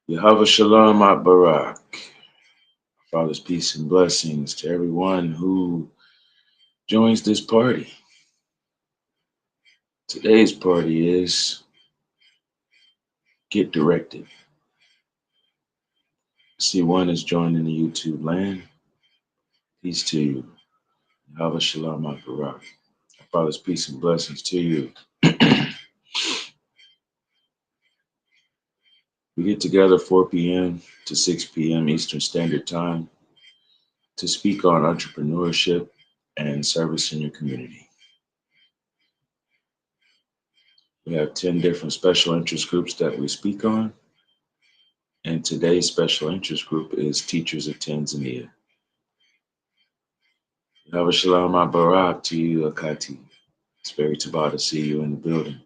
Yahweh Shalom at Barak. Father's peace and blessings to everyone who joins this party. Today's party is Get Directed. I see one is joining the YouTube land. Peace to you. Yahweh Shalom at Barak. Father's peace and blessings to you. We get together 4 p.m. to 6 p.m. Eastern Standard Time to speak on entrepreneurship and service in your community. We have 10 different special interest groups that we speak on. And today's special interest group is Teachers of Tanzania. Yahweh Shalom Barak to you, Akati. It's very tabah to see you in the building.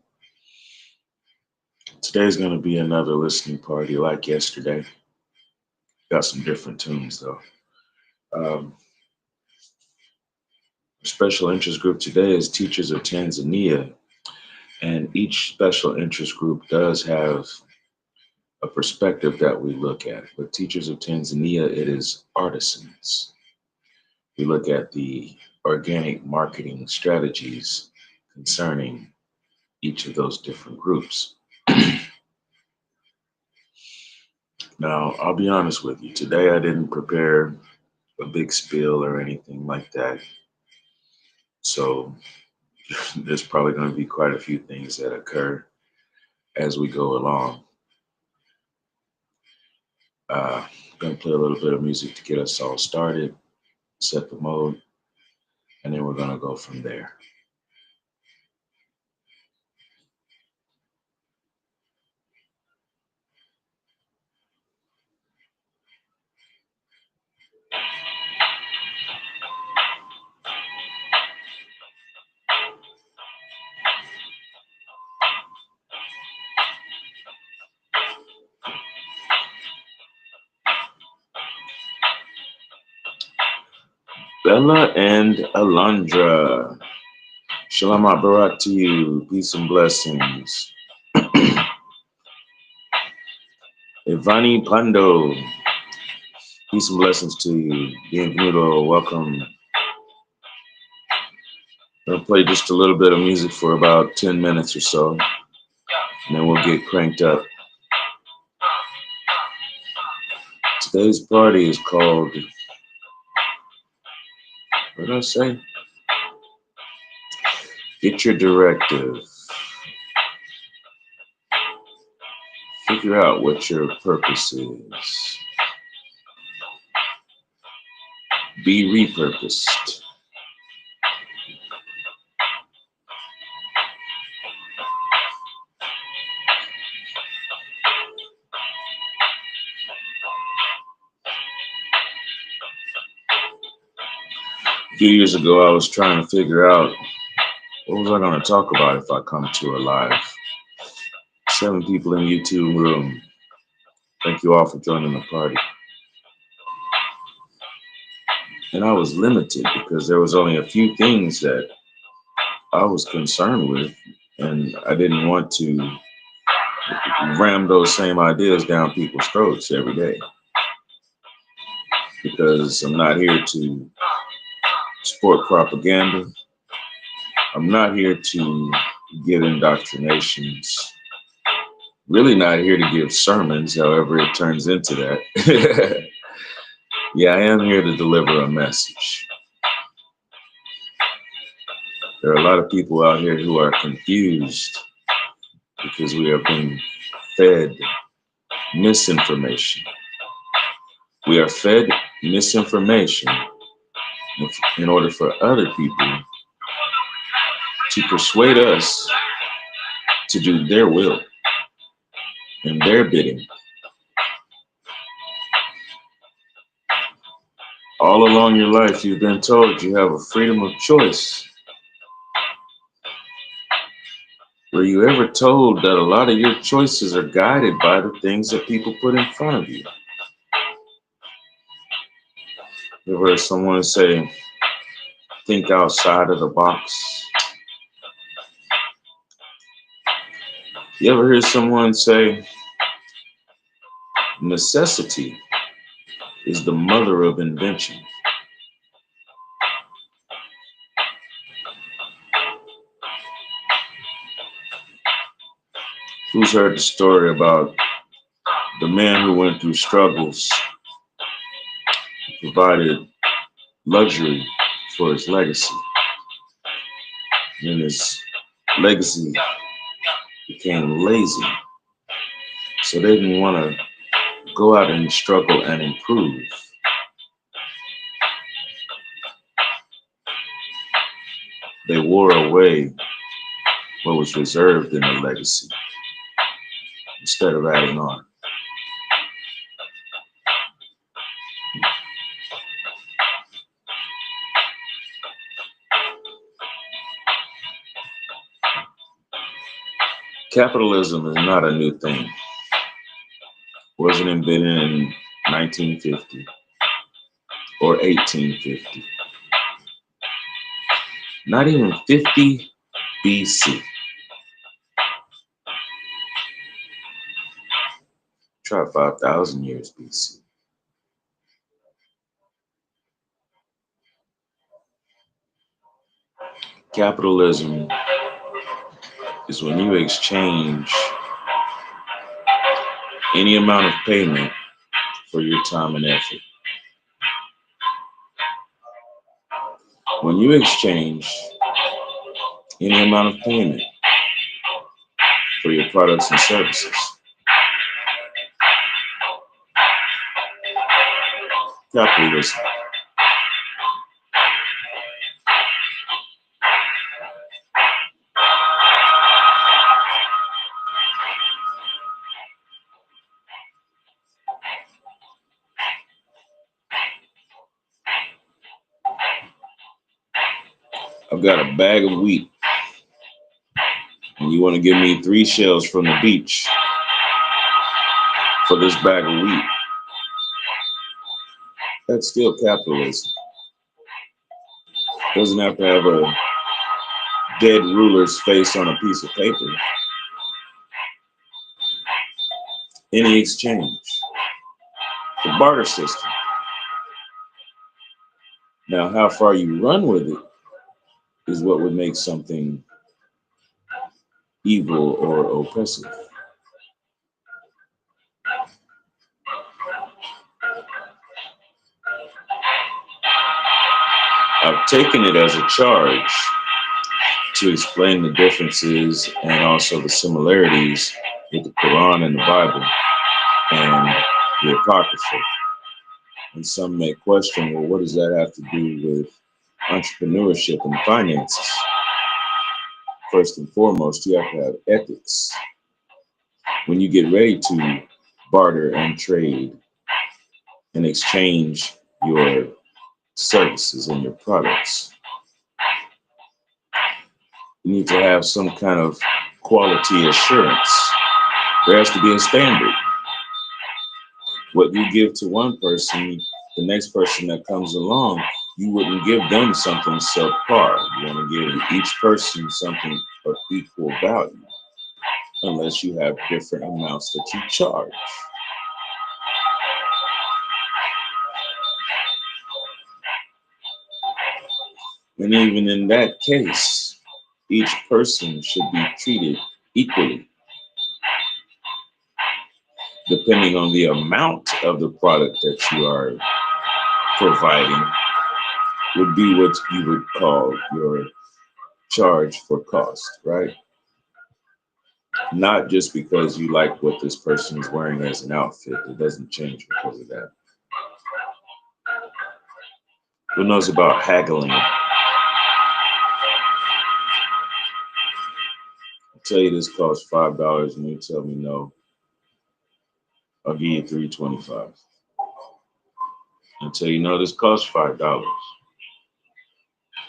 Today's going to be another listening party like yesterday. Got some different tunes, though. Special interest group today is Teachers of Tanzania. And each special interest group does have a perspective that we look at. But Teachers of Tanzania, it is artisans. We look at the organic marketing strategies concerning each of those different groups. Now, I'll be honest with you. Today, I didn't prepare a big spiel or anything like that. So there's probably going to be quite a few things that occur as we go along. I'm going to play a little bit of music to get us all started, set the mode, and then we're going to go from there. Bella and Alondra. Shalom Barak to you. Peace and blessings. Ivani Pando. Peace and blessings to you. Bienvenido. Welcome. I'm going to play just a little bit of music for about 10 minutes or so, and then we'll get cranked up. Today's party is called, what did I say? Get your directive. Figure out what your purpose is. Be repurposed. A few years ago, I was trying to figure out what was I going to talk about if I come to a live. 7 people in YouTube room. Thank you all for joining the party. And I was limited because there was only a few things that I was concerned with, and I didn't want to ram those same ideas down people's throats every day, because I'm not here to support propaganda. I'm not here to give indoctrinations. Really not here to give sermons, however it turns into that. Yeah, I am here to deliver a message. There are a lot of people out here who are confused because we are being fed misinformation. We are fed misinformation in order for other people to persuade us to do their will and their bidding. All along your life, you've been told you have a freedom of choice. Were you ever told that a lot of your choices are guided by the things that people put in front of you? You ever heard someone say, think outside of the box? You ever hear someone say, Necessity is the mother of invention. Who's heard the story about the man who went through struggles, provided luxury for his legacy, and his legacy became lazy, so they didn't want to go out and struggle and improve. They wore away what was reserved in the legacy instead of adding on. Capitalism is not a new thing. It wasn't invented in 1950 or 1850, not even 50 BC. Try 5,000 years BC. Capitalism is when you exchange any amount of payment for your time and effort. When you exchange any amount of payment for your products and services, capitalism. I've got a bag of wheat, and you want to give me 3 shells from the beach for this bag of wheat. That's still capitalism. Doesn't have to have a dead ruler's face on a piece of paper. Any exchange. The barter system. Now, how far you run with it is what would make something evil or oppressive. I've taken it as a charge to explain the differences and also the similarities with the Quran and the Bible and the Apocrypha. And some may question, well, what does that have to do with entrepreneurship and finances? First and foremost, you have to have ethics. When you get ready to barter and trade and exchange your services and your products, you need to have some kind of quality assurance. There has to be a standard. What you give to one person, the next person that comes along, you wouldn't give them something subpar. You want to give each person something of equal value, unless you have different amounts that you charge. And even in that case, each person should be treated equally, depending on the amount of the product that you are providing would be what you would call your charge for cost, right? Not just because you like what this person is wearing as an outfit. It doesn't change because of that. Who knows about haggling? I'll tell you this costs $5 and you tell me no, I'll give you $3.25. Until you know this costs $5.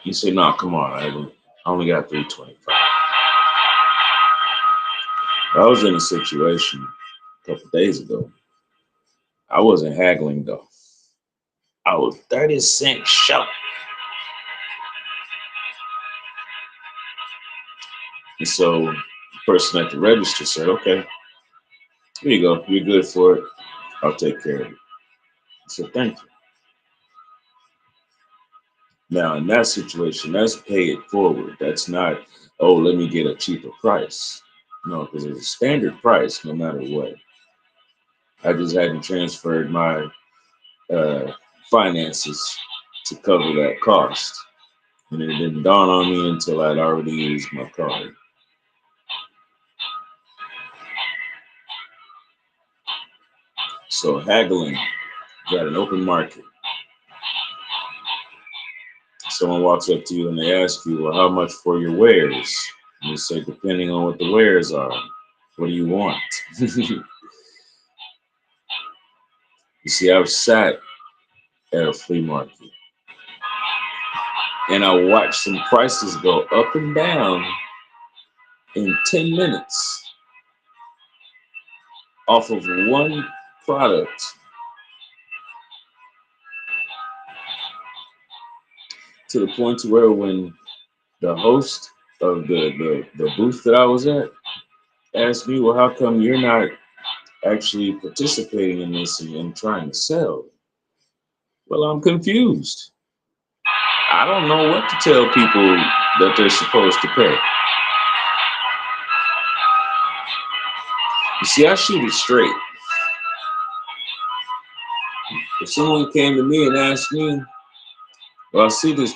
You say, no, come on, I only got $3.25. I was in a situation a couple days ago. I wasn't haggling though. I was 30 cents short. And so the person at the register said, okay, here you go. You're good for it. I'll take care of it. I said, thank you. Now, in that situation, that's pay it forward. That's not, oh, let me get a cheaper price. No, because it's a standard price no matter what. I just hadn't transferred my uh, finances to cover that cost. And it didn't dawn on me until I'd already used my card. So haggling, got an open market. Someone walks up to you and they ask you, well, how much for your wares? And you say, depending on what the wares are, what do you want? You see, I've sat at a flea market and I watched some prices go up and down in 10 minutes off of one product, to the point to where when the host of the booth that I was at asked me, well, how come you're not actually participating in this and trying to sell? Well, I'm confused. I don't know what to tell people that they're supposed to pay. You see, I shoot it straight. If someone came to me and asked me, well, I see this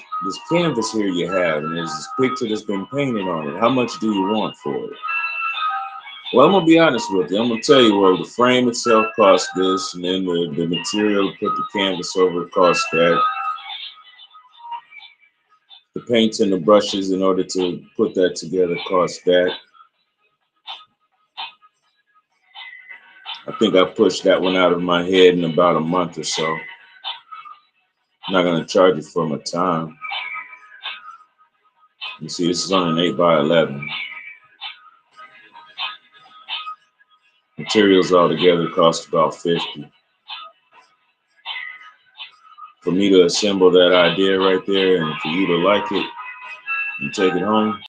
canvas here you have, and there's this picture that's been painted on it. How much do you want for it? Well, I'm gonna be honest with you. I'm gonna tell you, well, the frame itself costs this, and then the material to put the canvas over costs that. The paints and the brushes in order to put that together cost that. I think I pushed that one out of my head in about a month or so. I'm not gonna charge you for my time. You see, this is on an 8x11. Materials altogether cost about 50. For me to assemble that idea right there and for you to like it and take it home,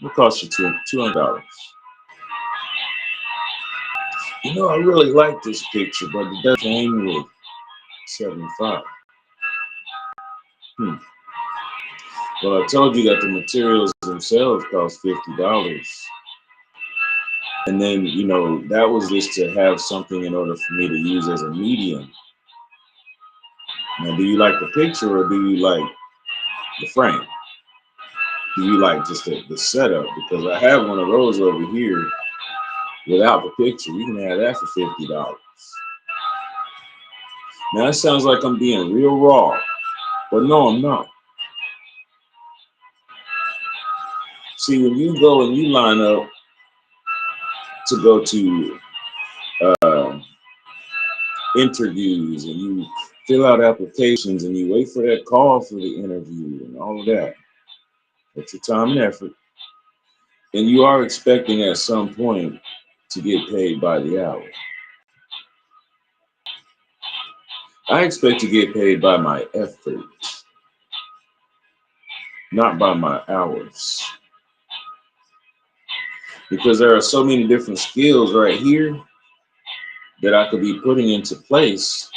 it cost you $200. You know, I really like this picture, but it does came with 75. Well, I told you that the materials themselves cost $50. And then, you know, that was just to have something in order for me to use as a medium. Now, do you like the picture or do you like the frame? Do you like just the setup? Because I have one of those over here without the picture. You can have that for $50. Now, that sounds like I'm being real raw, but no, I'm not. See, when you go and you line up to go to interviews and you fill out applications and you wait for that call for the interview and all of that, it's your time and effort. And you are expecting at some point to get paid by the hour. I expect to get paid by my effort, not by my hours. Because there are so many different skills right here that I could be putting into place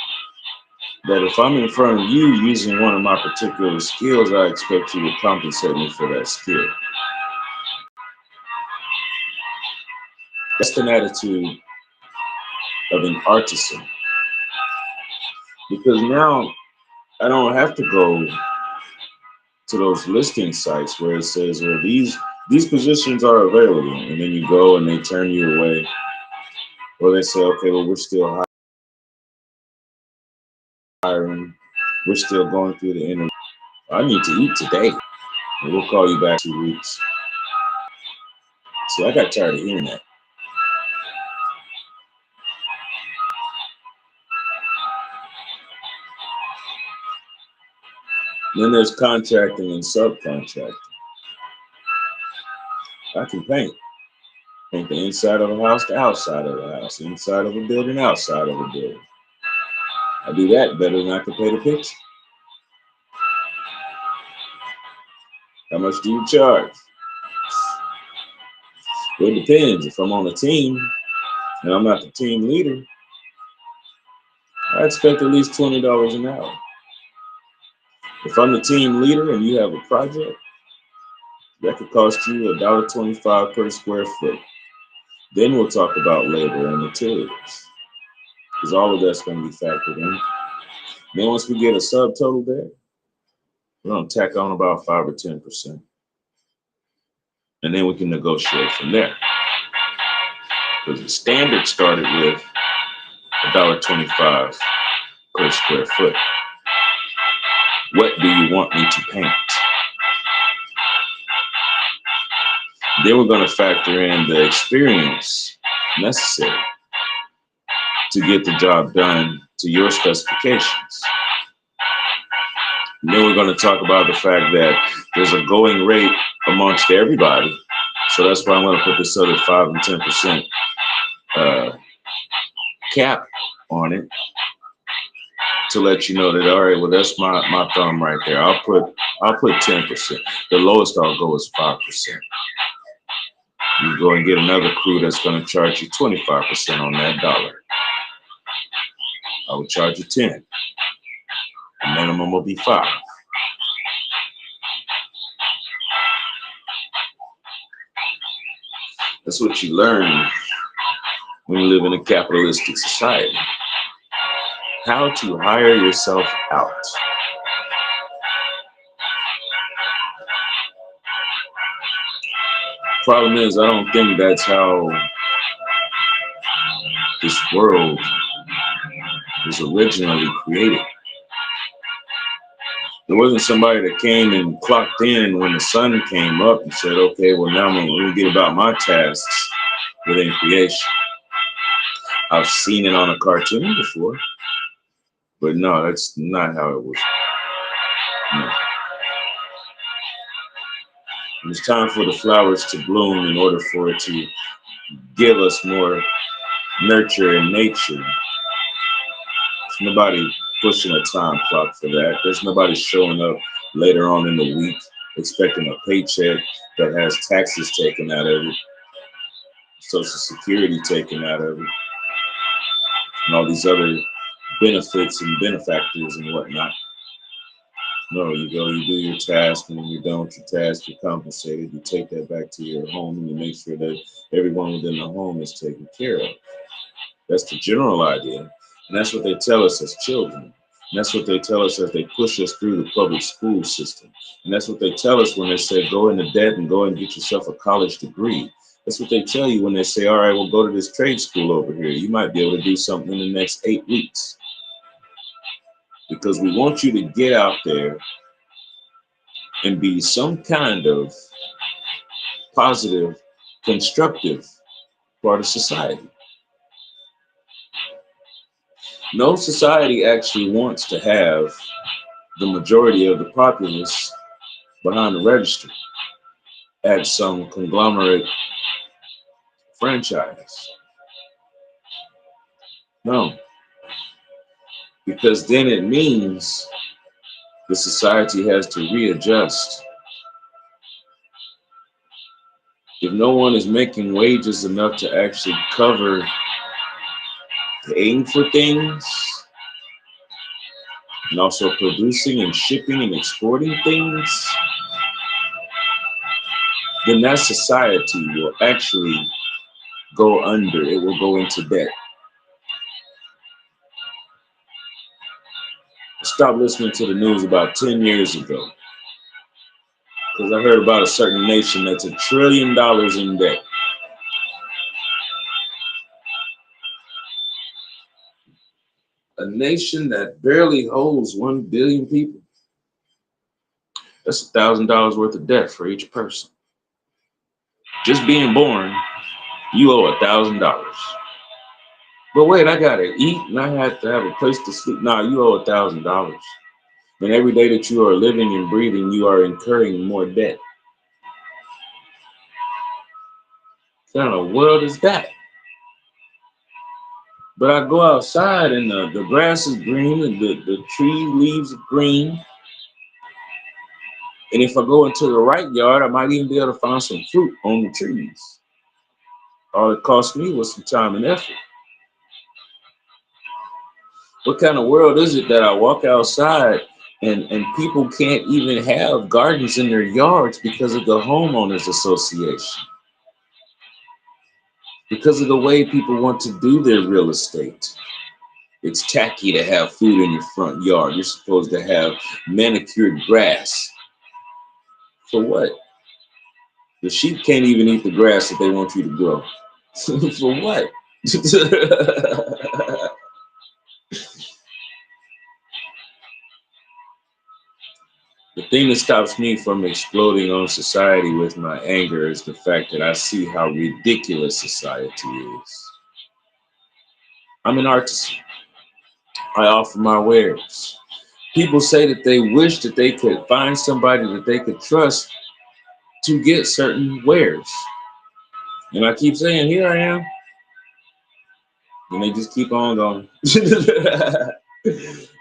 that if I'm in front of you using one of my particular skills, I expect you to compensate me for that skill. That's an attitude of an artisan. Because now I don't have to go to those listing sites where it says, well, these positions are available. And then you go and they turn you away. Or they say, okay, well, we're still hiring. We're still going through the interview. I need to eat today. And we'll call you back 2 weeks. So I got tired of hearing that. Then there's contracting and subcontracting. I can paint. Paint the inside of a house, the outside of a house, inside of a building, outside of a building. I do that better than I can pay the picture. How much do you charge? Well, it depends. If I'm on a team and I'm not the team leader, I expect at least $20 an hour. If I'm the team leader and you have a project, that could cost you $1.25 per square foot. Then we'll talk about labor and materials, because all of that's going to be factored in. Then once we get a subtotal there, we're going to tack on about 5 or 10%. And then we can negotiate from there. Because the standard started with $1.25 per square foot. What do you want me to paint? Then we're going to factor in the experience necessary to get the job done to your specifications. And then we're going to talk about the fact that there's a going rate amongst everybody. So that's why I'm going to put this other 5 and 10% cap on it to let you know that, all right, well, that's my thumb right there. I'll put 10%. The lowest I'll go is 5%. You go and get another crew that's going to charge you 25% on that dollar. I will charge you 10. The minimum will be 5. That's what you learn when you live in a capitalistic society. How to hire yourself out. Problem is, I don't think that's how this world was originally created. There wasn't somebody that came and clocked in when the sun came up and said, okay, well, now I'm going to get about my tasks within creation. I've seen it on a cartoon before, but no, that's not how it was. No. It's time for the flowers to bloom in order for it to give us more nurture and nature. There's nobody pushing a time clock for that. There's nobody showing up later on in the week expecting a paycheck that has taxes taken out of it, Social Security taken out of it, and all these other benefits and benefactors and whatnot. No, you go, you do your task, and when you're done with your task, you're compensated. You take that back to your home, and you make sure that everyone within the home is taken care of. That's the general idea, and that's what they tell us as children. And that's what they tell us as they push us through the public school system. And that's what they tell us when they say, go into debt and go and get yourself a college degree. That's what they tell you when they say, all right, well, go to this trade school over here. You might be able to do something in the next 8 weeks. Because we want you to get out there and be some kind of positive, constructive part of society. No society actually wants to have the majority of the populace behind the register at some conglomerate franchise. No, because then it means the society has to readjust. If no one is making wages enough to actually cover paying for things, and also producing and shipping and exporting things, then that society will actually go under. It will go into debt. I stopped listening to the news about 10 years ago because I heard about a certain nation that's $1 trillion in debt. A nation that barely holds 1 billion people. That's $1,000 worth of debt for each person. Just being born, you owe $1,000. But wait, I gotta eat and I have to have a place to sleep. Nah, you owe $1,000. And every day that you are living and breathing, you are incurring more debt. What kind of world is that? But I go outside and the grass is green and the tree leaves are green. And if I go into the right yard, I might even be able to find some fruit on the trees. All it cost me was some time and effort. What kind of world is it that I walk outside and people can't even have gardens in their yards because of the homeowners association, because of the way people want to do their real estate? It's tacky to have food in your front yard. You're supposed to have manicured grass. For what? The sheep can't even eat the grass that they want you to grow. For what? The thing that stops me from exploding on society with my anger is the fact that I see how ridiculous society is. I'm an artist. I offer my wares. People say that they wish that they could find somebody that they could trust to get certain wares. And I keep saying, here I am. And they just keep on going.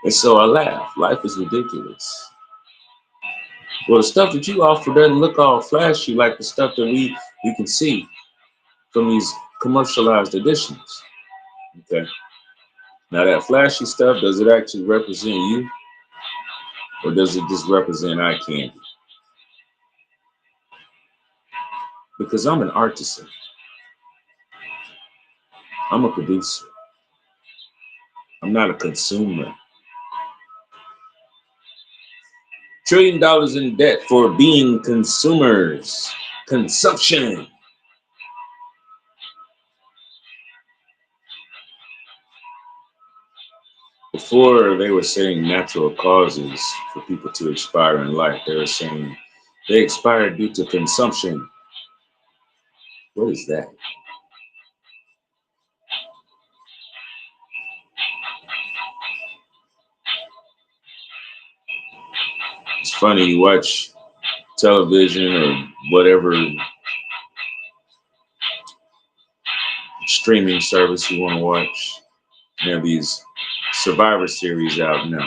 And so I laugh. Life is ridiculous. Well, the stuff that you offer doesn't look all flashy like the stuff that we can see from these commercialized editions. Okay. Now that flashy stuff, does it actually represent you? Or does it just represent eye candy? Because I'm an artisan. I'm a producer. I'm not a consumer. $1 trillion in debt for being consumers. Consumption. Before they were saying natural causes for people to expire in life, they were saying they expire due to consumption. What is that? It's funny, you watch television or whatever streaming service you want to watch. You have these Survivor series out now.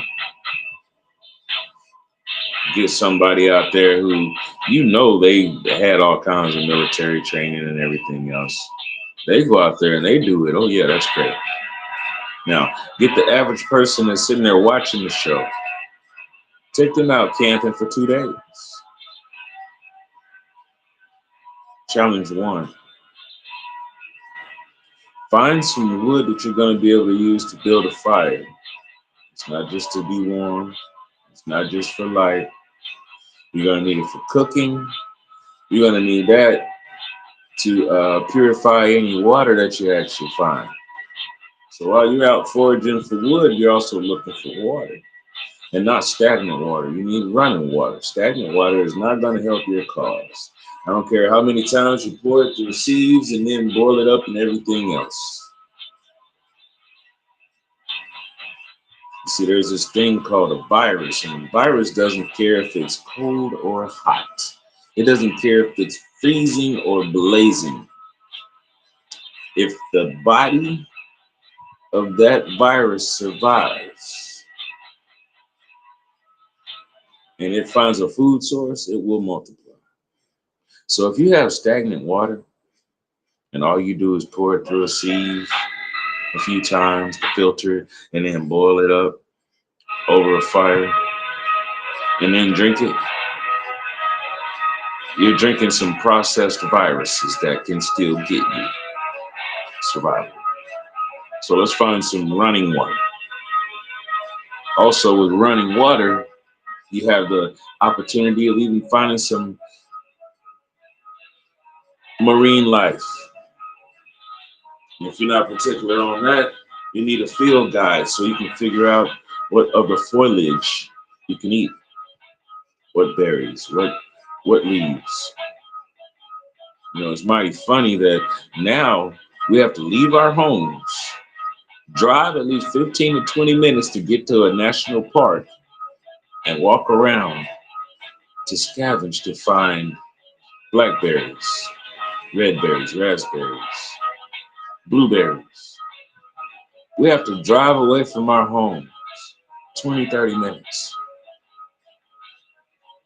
Get somebody out there who they had all kinds of military training and everything else. They go out there and they do it. Oh yeah, that's great. Now, get the average person that's sitting there watching the show. Take them out camping for 2 days. Challenge one. Find some wood that you're going to be able to use to build a fire. It's not just to be warm. It's not just for light. You're going to need it for cooking. You're going to need that to purify any water that you actually find. So while you're out foraging for wood, you're also looking for water. And not stagnant water. You need running water. Stagnant water is not going to help your cause. I don't care how many times you pour it through the sieves and then boil it up and everything else. You see, there's this thing called a virus, and a virus doesn't care if it's cold or hot. It doesn't care if it's freezing or blazing. If the body of that virus survives and it finds a food source, it will multiply. So if you have stagnant water and all you do is pour it through a sieve a few times to filter it and then boil it up over a fire and then drink it, you're drinking some processed viruses that can still get you survival. So let's find some running water. Also, with running water, you have the opportunity of even finding some marine life. And if you're not particular on that, you need a field guide so you can figure out what of the foliage you can eat, what berries, what leaves. It's mighty funny that now we have to leave our homes, drive at least 15 to 20 minutes to get to a national park and walk around to scavenge to find blackberries, red berries, raspberries, blueberries. We have to drive away from our homes 20, 30 minutes.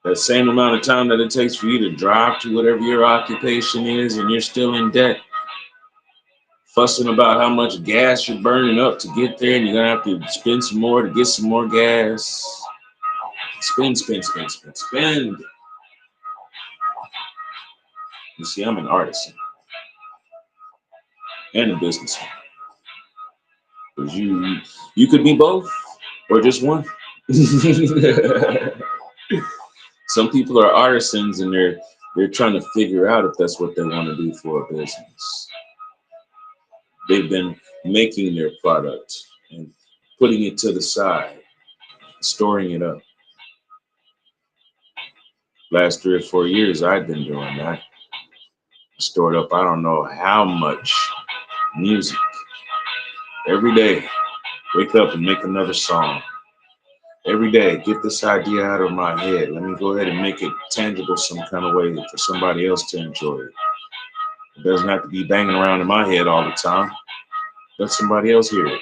That same amount of time that it takes for you to drive to whatever your occupation is and you're still in debt, fussing about how much gas you're burning up to get there, and you're gonna have to spend some more to get some more gas. Spend, spend, spend, spend, spend. You see, I'm an artisan and a businessman. Because you could be both or just one. Some people are artisans and they're trying to figure out if that's what they want to do for a business. They've been making their product and putting it to the side, storing it up. Last 3 or 4 years, I've been doing that. Stored up, I don't know how much music. Every day, wake up and make another song. Every day, get this idea out of my head. Let me go ahead and make it tangible some kind of way for somebody else to enjoy it. It doesn't have to be banging around in my head all the time. Let somebody else hear it.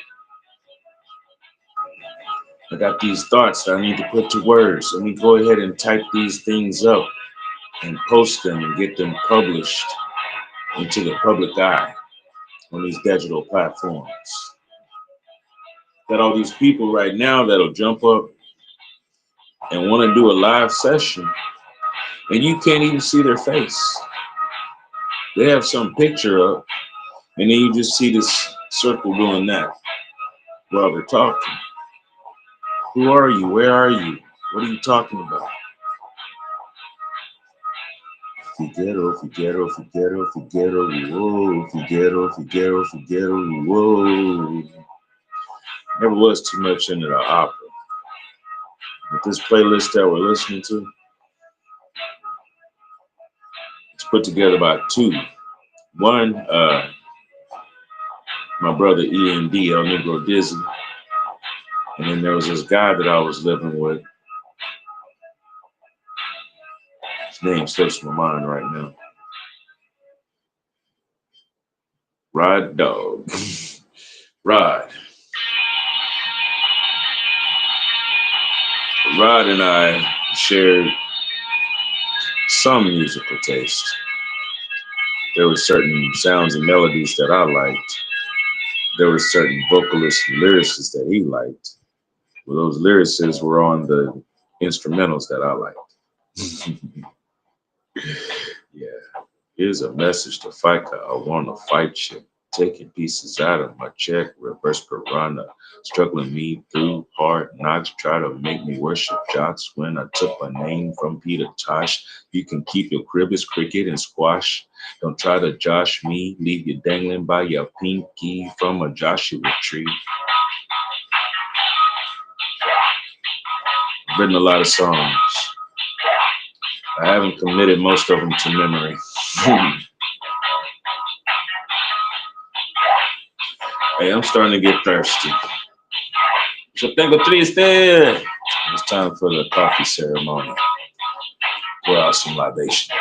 I got these thoughts that I need to put to words. Let me go ahead and type these things up and post them and get them published into the public eye on these digital platforms. Got all these people right now that'll jump up and want to do a live session, and you can't even see their face. They have some picture up, and then you just see this circle doing that while they're talking. Who are you? Where are you? What are you talking about? Figuero, Figuero, Figuero, Figuero, whoa, Figuero, Figuero, Figuero, whoa. Never was too much into the opera. But this playlist that we're listening to, it's put together by two. One, my brother E&D, El Negro Dizzy. And then there was this guy that I was living with. His name slips my mind right now. Rod Dog. Rod. Rod and I shared some musical taste. There were certain sounds and melodies that I liked. There were certain vocalists and lyricists that he liked. Well, those lyricists were on the instrumentals that I liked. Yeah. Here's a message to FICA. I want to fight you. Taking pieces out of my check, reverse piranha. Struggling me through hard knocks. Try to make me worship jocks when I took my name from Peter Tosh. You can keep your crib as cricket and squash. Don't try to josh me. Leave you dangling by your pinky from a Joshua tree. I've written a lot of songs. I haven't committed most of them to memory. Hey, I'm starting to get thirsty. Yo tengo triste. It's time for the coffee ceremony. Pour out some libations.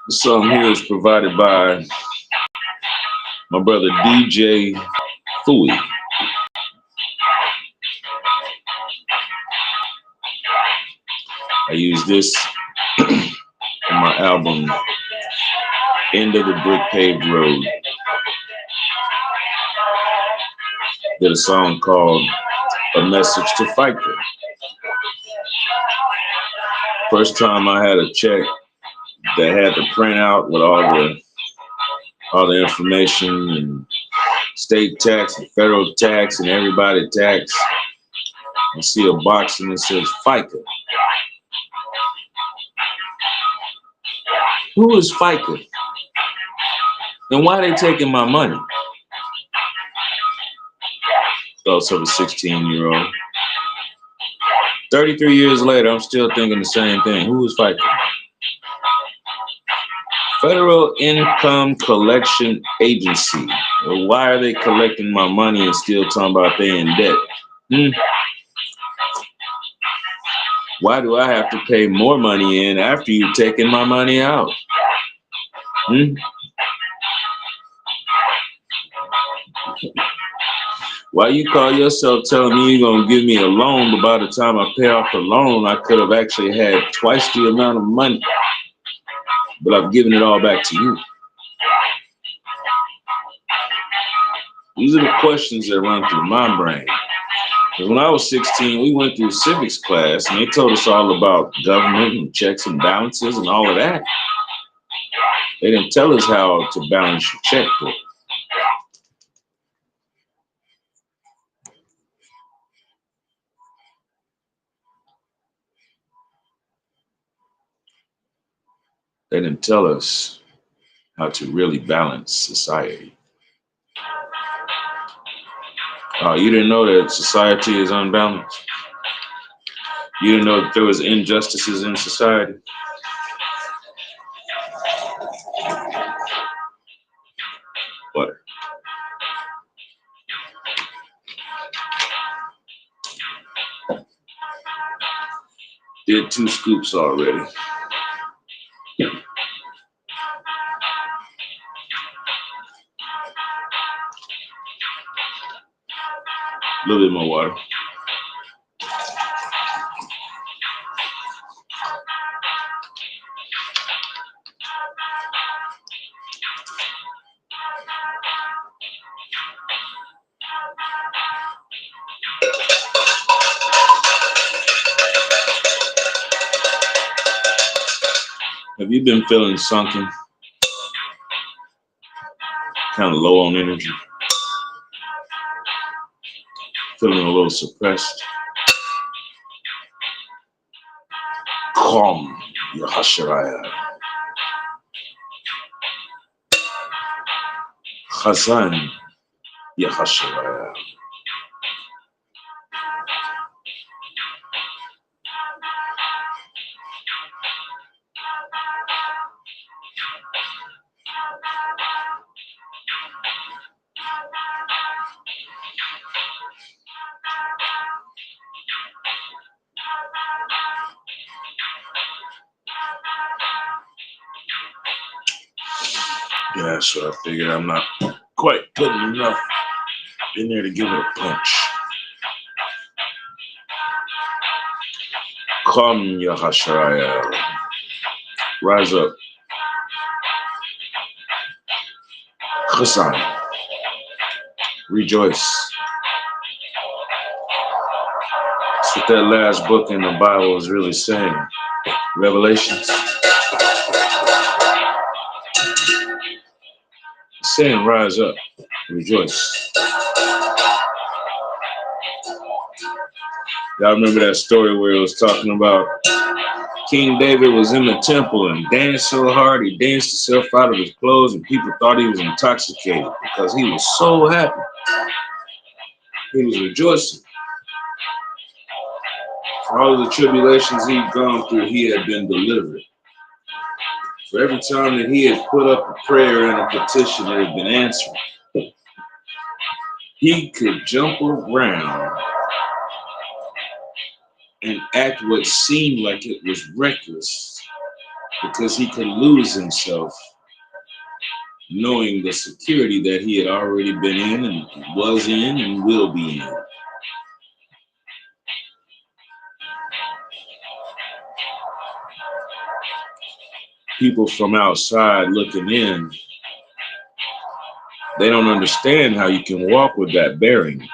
The song here is provided by my brother DJ Fooey. I use this in my album, End of the Brick Paved Road. Did a song called A Message to FICA. First time I had a check that had the printout with all the information and state tax and federal tax and everybody tax. I see a box and it says FICA. Who is FICA? And why are they taking my money? Thoughts of a 16-year-old. 33 years later, I'm still thinking the same thing. Who is FICA? Federal Income Collection Agency. Well, why are they collecting my money and still talking about paying debt? Why do I have to pay more money in after you've taken my money out? Why you call yourself telling me you're going to give me a loan, but by the time I pay off the loan, I could have actually had twice the amount of money, but I've given it all back to you? These are the questions that run through my brain. Because when I was 16, we went through civics class, and they told us all about government and checks and balances and all of that. They didn't tell us how to balance your checkbook. They didn't tell us how to really balance society. You didn't know that society is unbalanced? You didn't know that there was injustices in society? Butter. Did 2 scoops already. A little bit more water. Have you been feeling sunken? Kind of low on energy? Feeling a little suppressed? Calm your Hasharaya. Khazan ya Hasharaya. Yeah, so I figured I'm not quite putting enough in there to give it a punch. Come, ya Hasharaya. Rise up. Chazan. Rejoice. That's what that last book in the Bible is really saying. Revelations. It's saying rise up. Rejoice. Y'all remember that story where it was talking about King David was in the temple and danced so hard, he danced himself out of his clothes, and people thought he was intoxicated because he was so happy. He was rejoicing. For all of the tribulations he'd gone through, he had been delivered. For every time that he had put up a prayer and a petition, it had been answered. He could jump around and act what seemed like it was reckless because he could lose himself knowing the security that he had already been in and was in and will be in. People from outside looking in, they don't understand how you can walk with that bearing.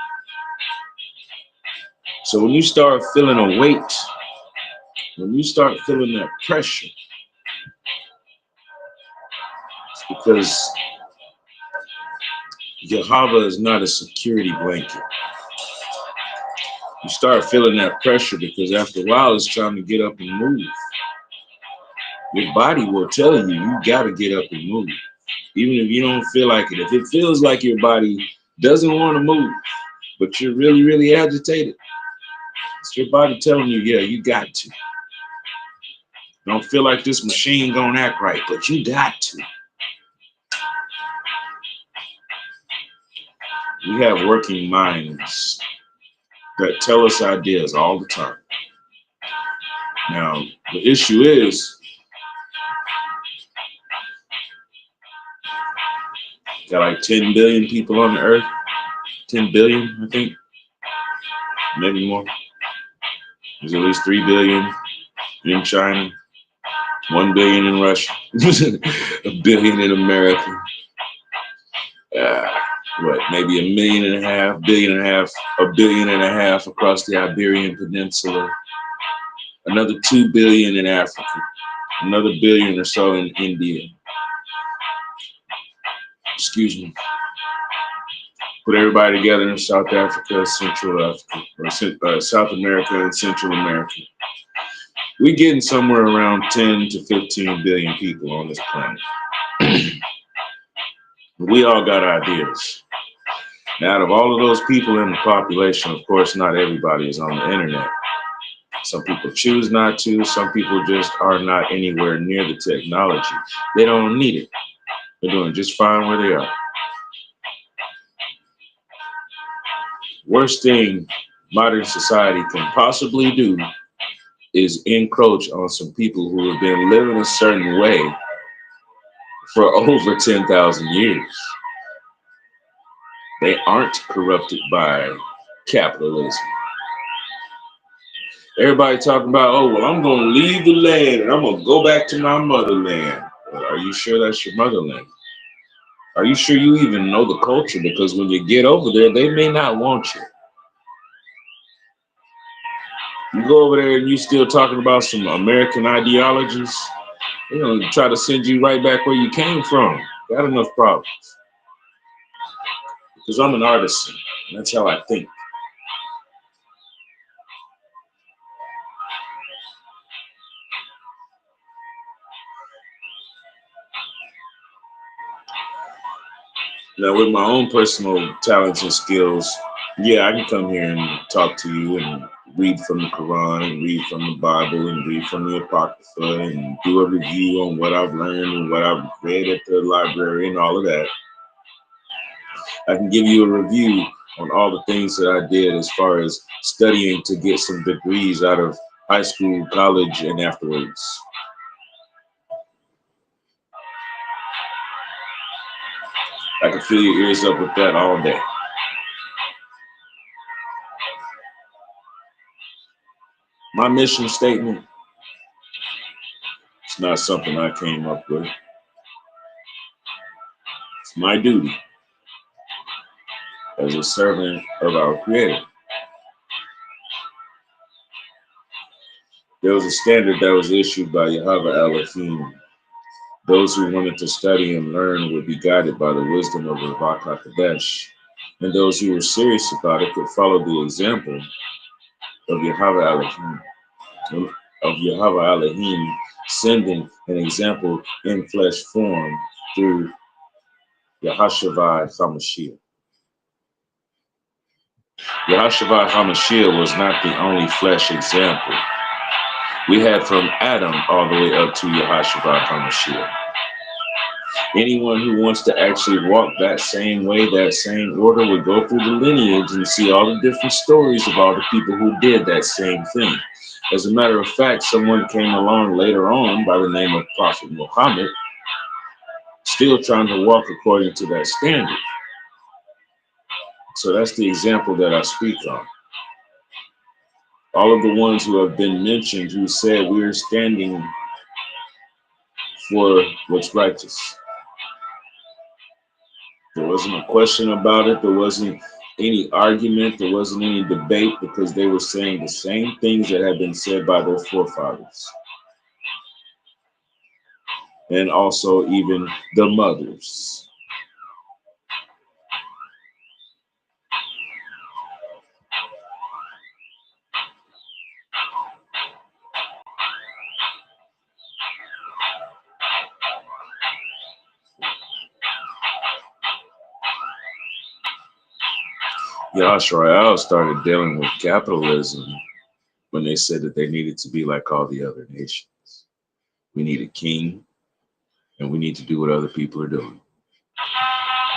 So when you start feeling a weight, when you start feeling that pressure, it's because Jehovah is not a security blanket. You start feeling that pressure because after a while it's trying to get up and move. Your body will tell you, you gotta get up and move. Even if you don't feel like it. If it feels like your body doesn't want to move, but you're really, really agitated, it's your body telling you, yeah, you got to. Don't feel like this machine gonna act right, but you got to. We have working minds that tell us ideas all the time. Now, the issue is, got like 10 billion people on the earth. 10 billion, I think. Maybe more. There's at least 3 billion in China, 1 billion in Russia, a billion in America. Maybe a million and a half, billion and a half, a billion and a half across the Iberian Peninsula, another 2 billion in Africa, another billion or so in India. Excuse me. Put everybody together in South Africa, Central Africa, or South America and Central America. We're getting somewhere around 10 to 15 billion people on this planet. We all got ideas. Now, out of all of those people in the population, of course, not everybody is on the internet. Some people choose not to. Some people just are not anywhere near the technology. They don't need it. They're doing just fine where they are. Worst thing modern society can possibly do is encroach on some people who have been living a certain way for over 10,000 years. They aren't corrupted by capitalism. Everybody talking about, oh, well, I'm going to leave the land and I'm going to go back to my motherland. Well, are you sure that's your motherland? Are you sure you even know the culture? Because when you get over there, they may not want you. You go over there and you still talking about some American ideologies, they're going to try to send you right back where you came from. Got enough problems. Because I'm an artisan. That's how I think. Now, with my own personal talents and skills, yeah, I can come here and talk to you and read from the Quran and read from the Bible and read from the Apocrypha and do a review on what I've learned and what I've read at the library and all of that. I can give you a review on all the things that I did as far as studying to get some degrees out of high school, college, and afterwards. I can fill your ears up with that all day. My mission statement, it's not something I came up with. It's my duty as a servant of our Creator. There was a standard that was issued by Yahweh Elohim. Those who wanted to study and learn would be guided by the wisdom of Ravak HaKadosh, and those who were serious about it could follow the example of Yahweh Elohim, sending an example in flesh form through Yahashua HaMashiach. Yahashua HaMashiach was not the only flesh example. We had from Adam all the way up to Yahashua HaMashiach. Anyone who wants to actually walk that same way, that same order, would go through the lineage and see all the different stories of all the people who did that same thing. As a matter of fact, someone came along later on by the name of Prophet Muhammad, still trying to walk according to that standard. So that's the example that I speak on. All of the ones who have been mentioned who said we're standing for what's righteous. There wasn't a question about it. There wasn't any argument. There wasn't any debate because they were saying the same things that had been said by their forefathers. And also even the mothers. Yashrael started dealing with capitalism when they said that they needed to be like all the other nations. They started dealing with capitalism when they said that they needed to be like all the other nations. They started dealing with capitalism when they said that they needed to be like all the other nations. We need a king, and we need to do what other people are doing.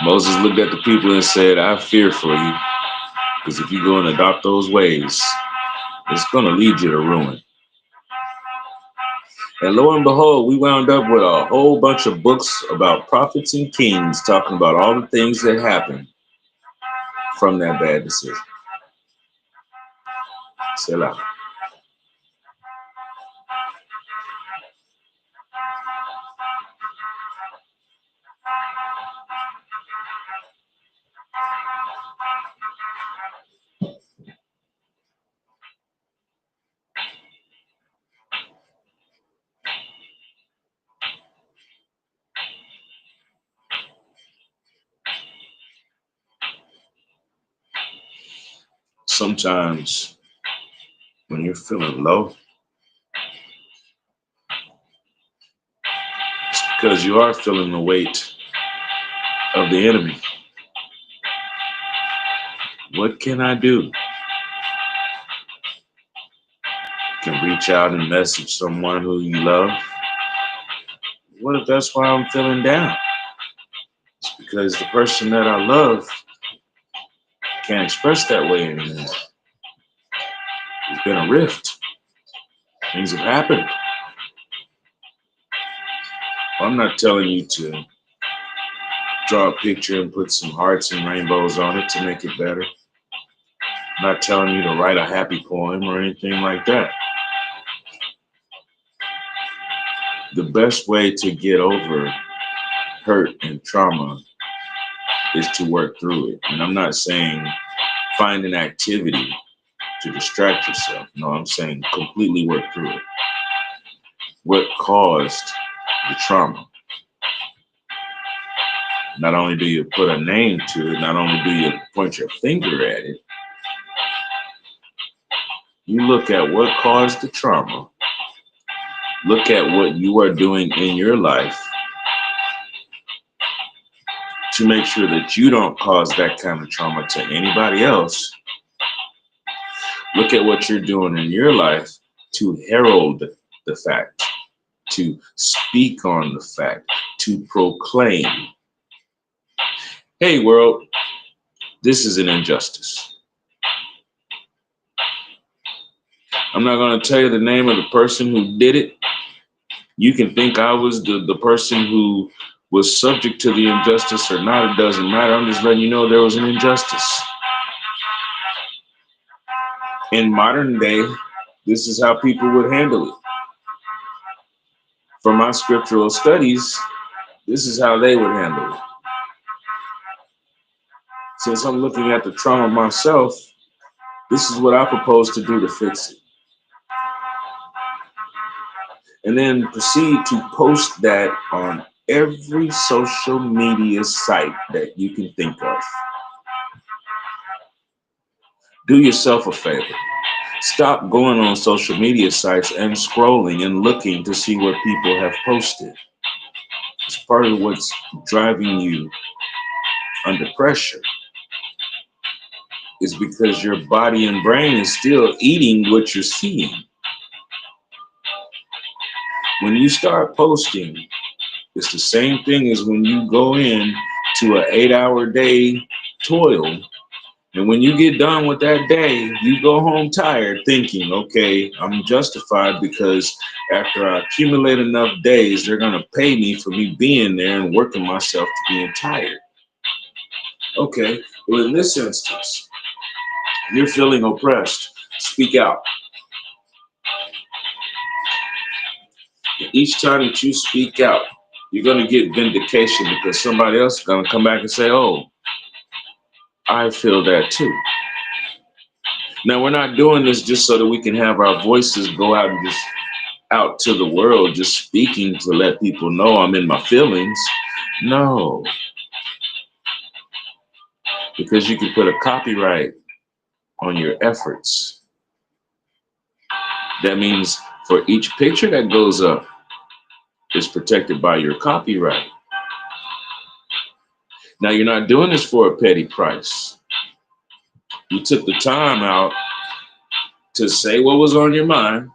Moses looked at the people and said, I fear for you, because if you go and adopt those ways, it's going to lead you to ruin. And lo and behold, we wound up with a whole bunch of books about prophets and kings talking about all the things that happened from that bad decision. Selah. Sometimes when you're feeling low, it's because you are feeling the weight of the enemy. What can I do? You can reach out and message someone who you love. What if that's why I'm feeling down? It's because the person that I love can't express that way anymore. There's been a rift. Things have happened. I'm not telling you to draw a picture and put some hearts and rainbows on it to make it better. I'm not telling you to write a happy poem or anything like that. The best way to get over hurt and trauma is to work through it. And I'm not saying find an activity to distract yourself. No, I'm saying completely work through it. What caused the trauma? Not only do you put a name to it, not only do you point your finger at it, you look at what caused the trauma. Look at what you are doing in your life to make sure that you don't cause that kind of trauma to anybody else. Look at what you're doing in your life to herald the fact, to speak on the fact, to proclaim, hey world, this is an injustice. I'm not going to tell you the name of the person who did it. You can think I was the person who was subject to the injustice or not. It doesn't matter. I'm just letting you know there was an injustice. In modern day, this is how people would handle it. From my scriptural studies, this is how they would handle it. Since I'm looking at the trauma myself, this is what I propose to do to fix it. And then proceed to post that on every social media site that you can think of. Do yourself a favor. Stop going on social media sites and scrolling and looking to see what people have posted. It's part of what's driving you under pressure. Is because your body and brain is still eating what you're seeing. When you start posting, it's the same thing as when you go in to an 8-hour day toil. And when you get done with that day, you go home tired thinking, okay, I'm justified because after I accumulate enough days, they're going to pay me for me being there and working myself to being tired. Okay, well, in this instance, you're feeling oppressed. Speak out. Each time that you speak out, you're going to get vindication because somebody else is going to come back and say, oh, I feel that too. Now, we're not doing this just so that we can have our voices go out and just out to the world, just speaking to let people know I'm in my feelings. No. Because you can put a copyright on your efforts. That means for each picture that goes up, it's protected by your copyright. Now, you're not doing this for a petty price. You took the time out to say what was on your mind,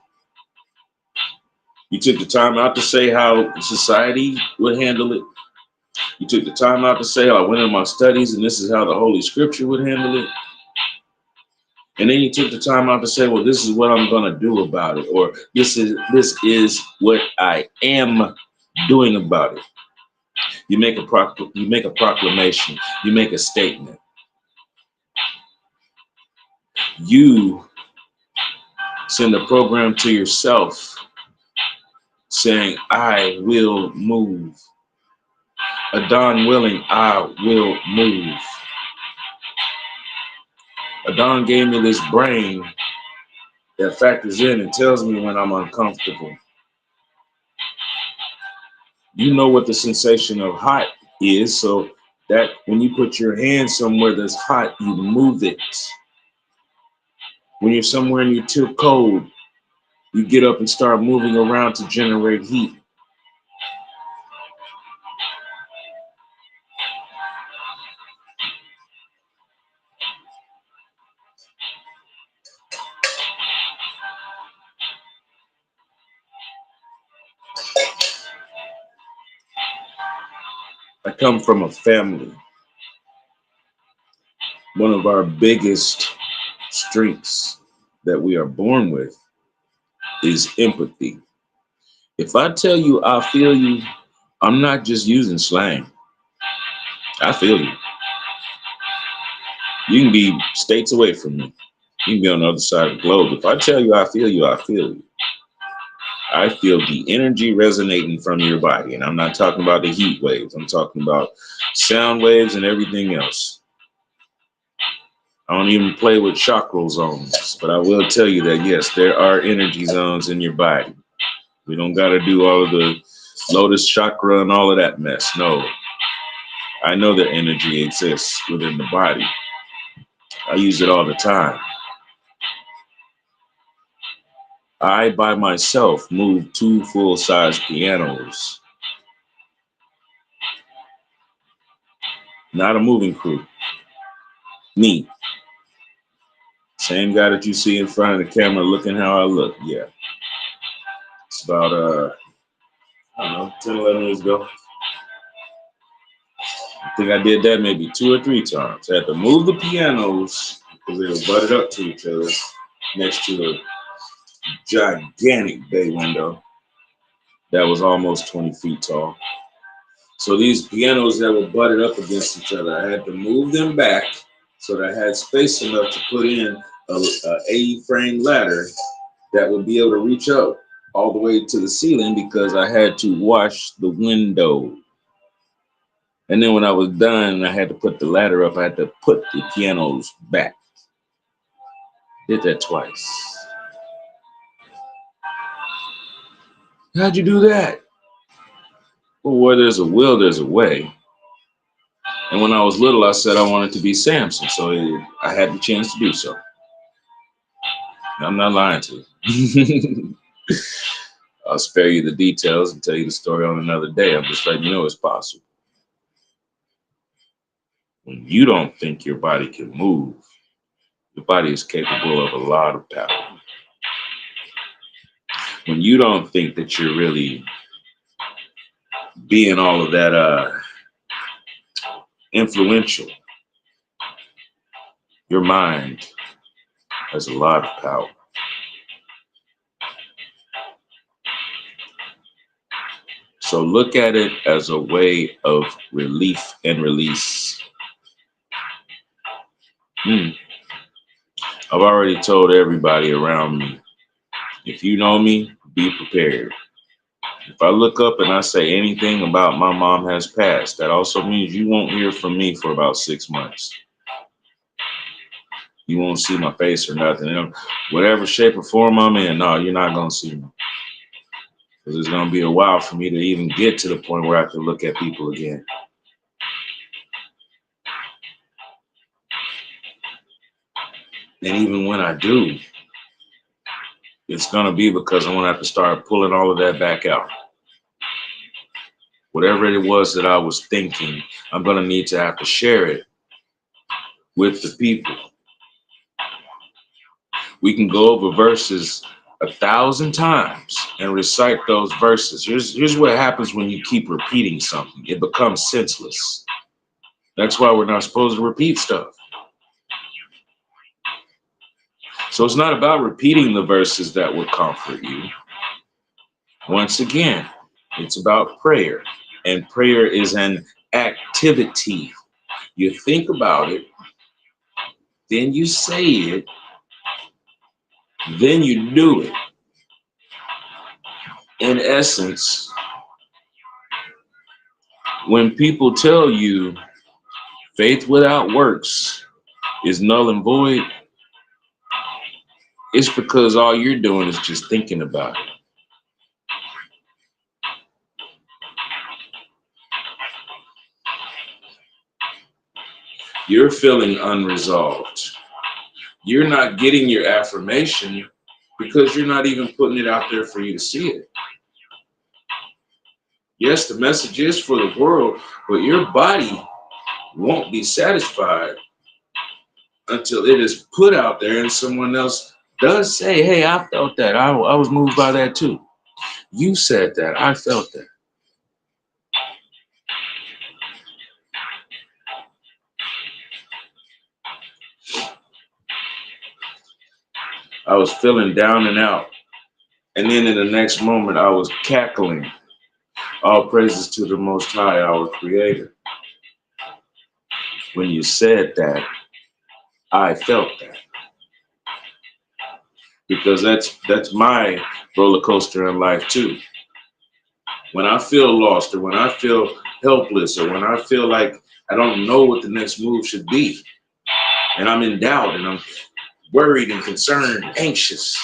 You took the time out to say how society would handle it. You took the time out to say, I went in my studies and this is how the Holy Scripture would handle it. And then you took the time out to say, well, this is what I'm going to do about it. Or this is what I am doing about it. You make a proclamation. You make a statement. You send a program to yourself saying, I will move. Adon willing, I will move. Adon gave me this brain that factors in and tells me when I'm uncomfortable. You know what the sensation of hot is, so that when you put your hand somewhere that's hot, you move it. When you're somewhere and you're too cold, you get up and start moving around to generate heat. I come from a family. One of our biggest strengths that we are born with is empathy. If I tell you I feel you, I'm not just using slang. I feel you. You can be states away from me. You can be on the other side of the globe. If I tell you I feel you, I feel you. I feel the energy resonating from your body. And I'm not talking about the heat waves. I'm talking about sound waves and everything else. I don't even play with chakra zones, but I will tell you that yes, there are energy zones in your body. We don't got to do all of the lotus chakra and all of that mess. No, I know that energy exists within the body. I use it all the time. I, by myself, moved 2 full-size pianos. Not a moving crew. Me. Same guy that you see in front of the camera looking how I look. Yeah. It's about, I don't know, 10, 11 years ago. I think I did that maybe 2 or 3 times. I had to move the pianos because they were butted up to each other next to a gigantic bay window that was almost 20 feet tall. So these pianos that were butted up against each other, I had to move them back so that I had space enough to put in a A-frame ladder that would be able to reach up all the way to the ceiling because I had to wash the window. And then when I was done, I had to put the ladder up. I had to put the pianos back. Did that twice. How'd you do that? Well, where there's a will, there's a way. And when I was little, I said I wanted to be Samson, so I had the chance to do so. I'm not lying to you. I'll spare you the details and tell you the story on another day. I'm just letting you know it's possible. When you don't think your body can move, your body is capable of a lot of power. When you don't think that you're really being all of that influential, your mind has a lot of power. So look at it as a way of relief and release. I've already told everybody around me, if you know me, be prepared. If I look up and I say anything about my mom has passed, that also means you won't hear from me for about 6 months. You won't see my face or nothing. And whatever shape or form I'm in, no, you're not going to see me. Because it's going to be a while for me to even get to the point where I can look at people again. And even when I do, it's going to be because I'm going to have to start pulling all of that back out. Whatever it was that I was thinking, I'm going to need to have to share it with the people. We can go over verses 1,000 times and recite those verses. Here's what happens when you keep repeating something. It becomes senseless. That's why we're not supposed to repeat stuff. So it's not about repeating the verses that would comfort you. Once again, it's about prayer. And prayer is an activity. You think about it, then you say it, then you do it. In essence, when people tell you faith without works is null and void, it's because all you're doing is just thinking about it. You're feeling unresolved. You're not getting your affirmation because you're not even putting it out there for you to see it. Yes, the message is for the world, but your body won't be satisfied until it is put out there and someone else does say, hey, I felt that. I was moved by that too. You said that. I felt that. I was feeling down and out. And then in the next moment, I was cackling. All praises to the Most High, our Creator. When you said that, I felt that. Because that's my roller coaster in life too. When I feel lost, or when I feel helpless, or when I feel like I don't know what the next move should be, and I'm in doubt, and I'm worried and concerned, anxious,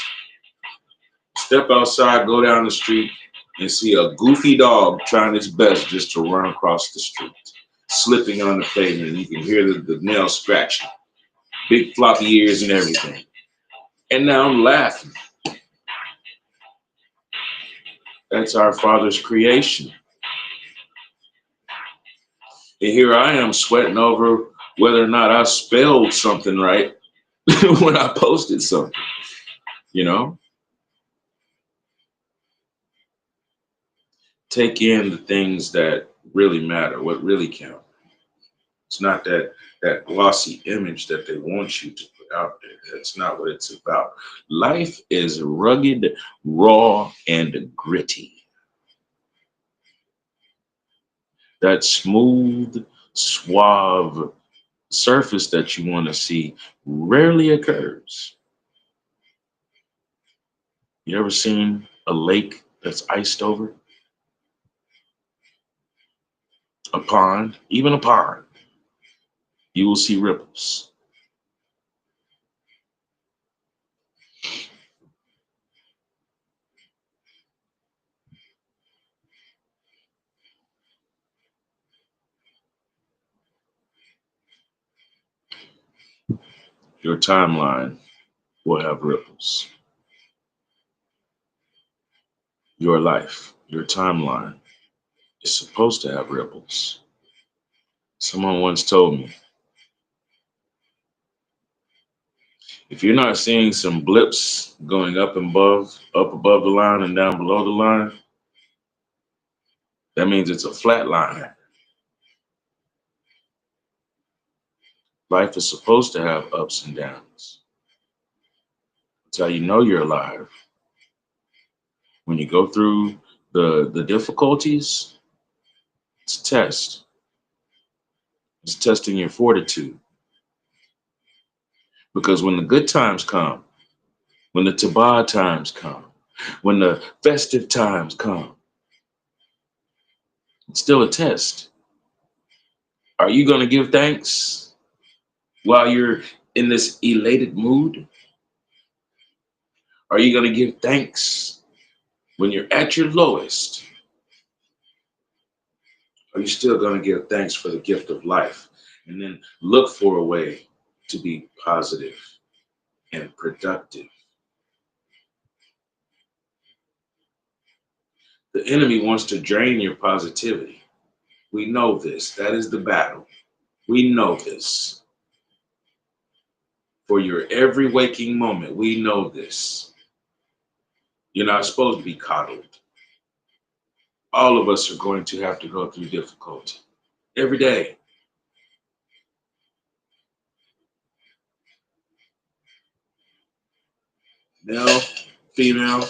step outside, go down the street, and see a goofy dog trying its best just to run across the street, slipping on the pavement, and you can hear the nails scratching, big floppy ears and everything. And now I'm laughing. That's our Father's creation. And here I am sweating over whether or not I spelled something right when I posted something, you know? Take in the things that really matter, what really count. It's not that glossy image that they want you to put out there. That's not what it's about. Life is rugged, raw, and gritty. That smooth, suave surface that you want to see rarely occurs. You ever seen a lake that's iced over? A pond, even a pond, you will see ripples. Your timeline will have ripples. Your life, your timeline is supposed to have ripples. Someone once told me, if you're not seeing some blips going up above the line and down below the line, that means it's a flat line. Life is supposed to have ups and downs. That's how you know you're alive. When you go through the difficulties, it's a test. It's testing your fortitude. Because when the good times come, when the Tabah times come, when the festive times come, it's still a test. Are you going to give thanks while you're in this elated mood? Are you going to give thanks when you're at your lowest? Are you still going to give thanks for the gift of life and then look for a way to be positive and productive? The enemy wants to drain your positivity. We know this. That is the battle. We know this. For your every waking moment, we know this. You're not supposed to be coddled. All of us are going to have to go through difficulty every day. Male, female,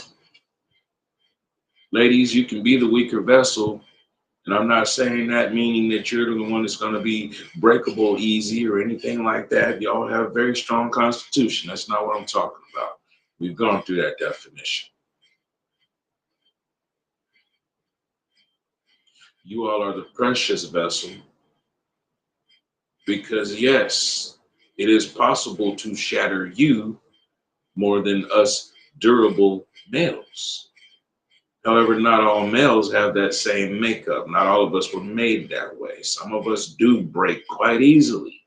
ladies, you can be the weaker vessel. And I'm not saying that meaning that you're the one that's going to be breakable easy or anything like that. Y'all have a very strong constitution. That's not what I'm talking about. We've gone through that definition. You all are the precious vessel because, yes, it is possible to shatter you more than us durable males. However, not all males have that same makeup. Not all of us were made that way. Some of us do break quite easily.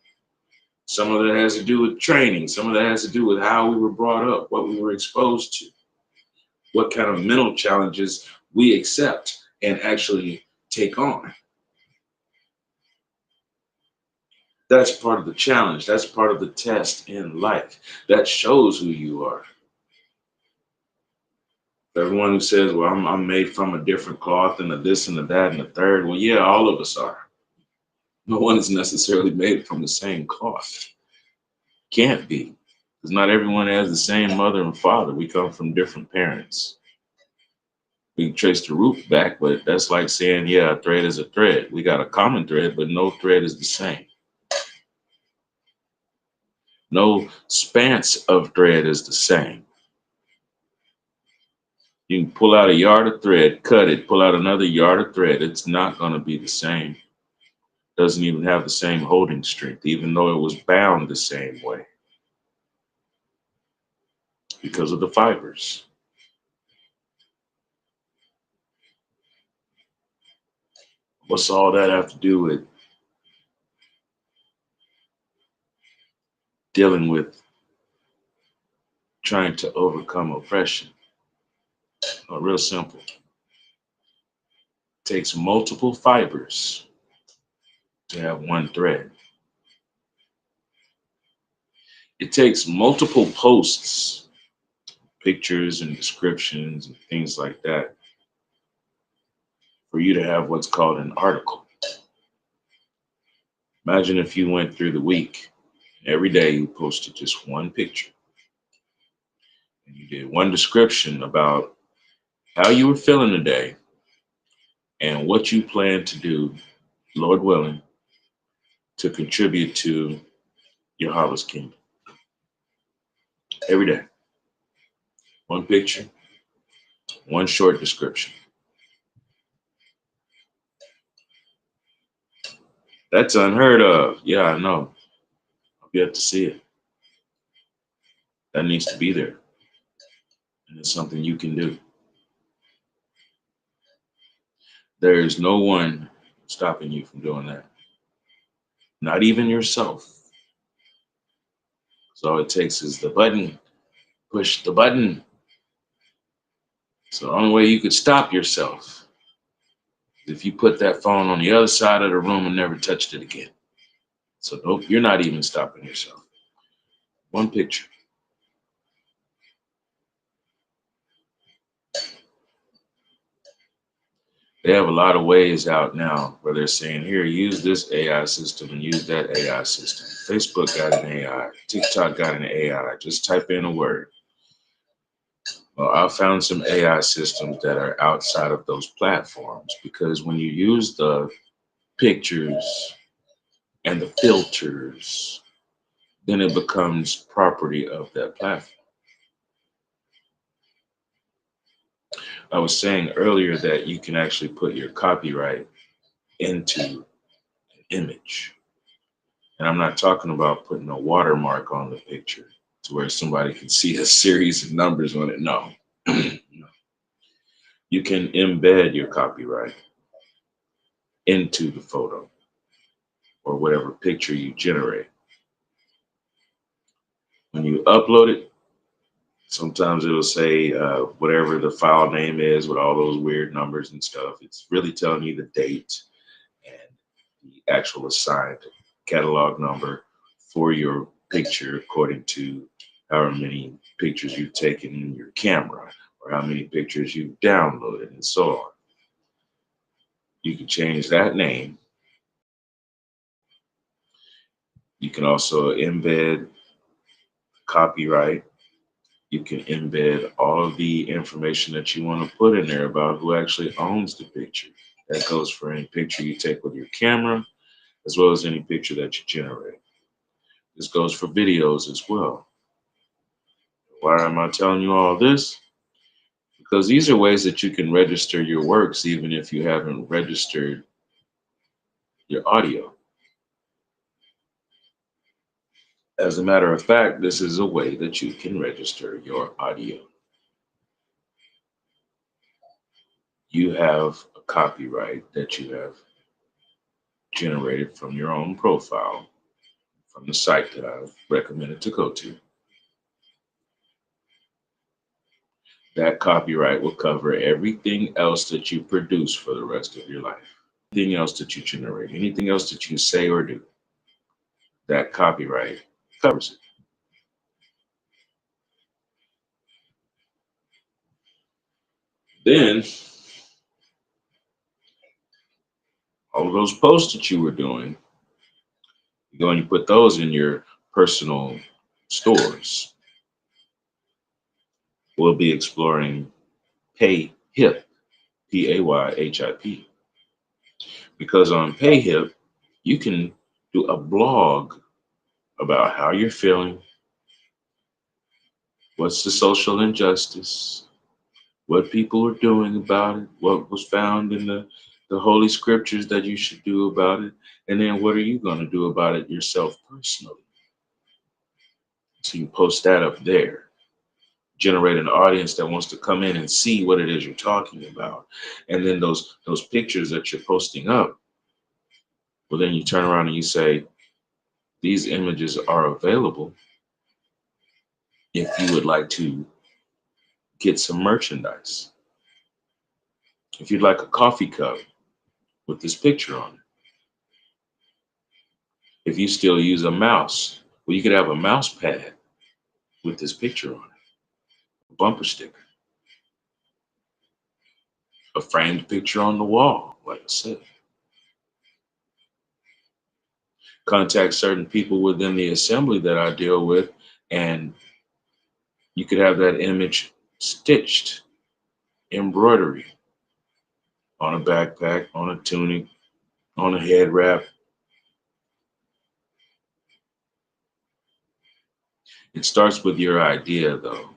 Some of that has to do with training. Some of that has to do with how we were brought up, what we were exposed to, what kind of mental challenges we accept and actually take on. That's part of the challenge. That's part of the test in life. That shows who you are. Everyone who says, well, I'm made from a different cloth and a this and a that and a third. Well, yeah, all of us are. No one is necessarily made from the same cloth. Can't be. Because not everyone has the same mother and father. We come from different parents. We can trace the root back, but that's like saying, yeah, a thread is a thread. We got a common thread, but no thread is the same. No spans of thread is the same. You can pull out a yard of thread, cut it, pull out another yard of thread. It's not going to be the same. Doesn't even have the same holding strength, even though it was bound the same way because of the fibers. What's all that have to do with dealing with trying to overcome oppression? Oh, real simple. It takes multiple fibers to have one thread. It takes multiple posts, pictures and descriptions and things like that for you to have what's called an article. Imagine if you went through the week, every day you posted just one picture and you did one description about how you were feeling today and what you plan to do, Lord willing, to contribute to your harvest kingdom. Every day. One picture, one short description. That's unheard of. Yeah, I know. I've yet to see it. That needs to be there. And it's something you can do. There is no one stopping you from doing that. Not even yourself. So all it takes is the button. Push the button. So the only way you could stop yourself is if you put that phone on the other side of the room and never touched it again. So nope, you're not even stopping yourself. One picture. They have a lot of ways out now where they're saying, here, use this AI system and use that AI system. Facebook got an AI. TikTok got an AI. Just type in a word. Well, I found some AI systems that are outside of those platforms because when you use the pictures and the filters, then it becomes property of that platform. I was saying earlier that you can actually put your copyright into an image. And I'm not talking about putting a watermark on the picture to where somebody can see a series of numbers on it. No. No. You can embed your copyright into the photo or whatever picture you generate. When you upload it, sometimes it'll say whatever the file name is with all those weird numbers and stuff. It's really telling you the date and the actual assigned catalog number for your picture according to however many pictures you've taken in your camera. or how many pictures you've downloaded, and so on. You can change that name. You can also embed copyright. You can embed all of the information that you want to put in there about who actually owns the picture. That goes for any picture you take with your camera, as well as any picture that you generate. This goes for videos as well. Why am I telling you all this? Because these are ways that you can register your works even if you haven't registered your audio. As a matter of fact, this is a way that you can register your audio. You have a copyright that you have generated from your own profile from the site that I've recommended to go to. That copyright will cover everything else that you produce for the rest of your life. Anything else that you generate, anything else that you say or do, that copyright covers it. Then all of those posts that you were doing, you go and you put those in your personal stores. We'll be exploring PayHip, PAYHIP, because on PayHip, you can do a blog about how you're feeling, what's the social injustice, what people are doing about it, what was found in the holy scriptures that you should do about it, and then what are you going to do about it yourself personally. So you post that up there, generate an audience that wants to come in and see what it is you're talking about. And then those pictures that you're posting up, well, then you turn around and you say, these images are available if you would like to get some merchandise. If you'd like a coffee cup with this picture on it. If you still use a mouse, well, you could have a mouse pad with this picture on it, a bumper sticker, a framed picture on the wall, like I said. Contact certain people within the assembly that I deal with, and you could have that image stitched, embroidery on a backpack, on a tunic, on a head wrap. It starts with your idea, though.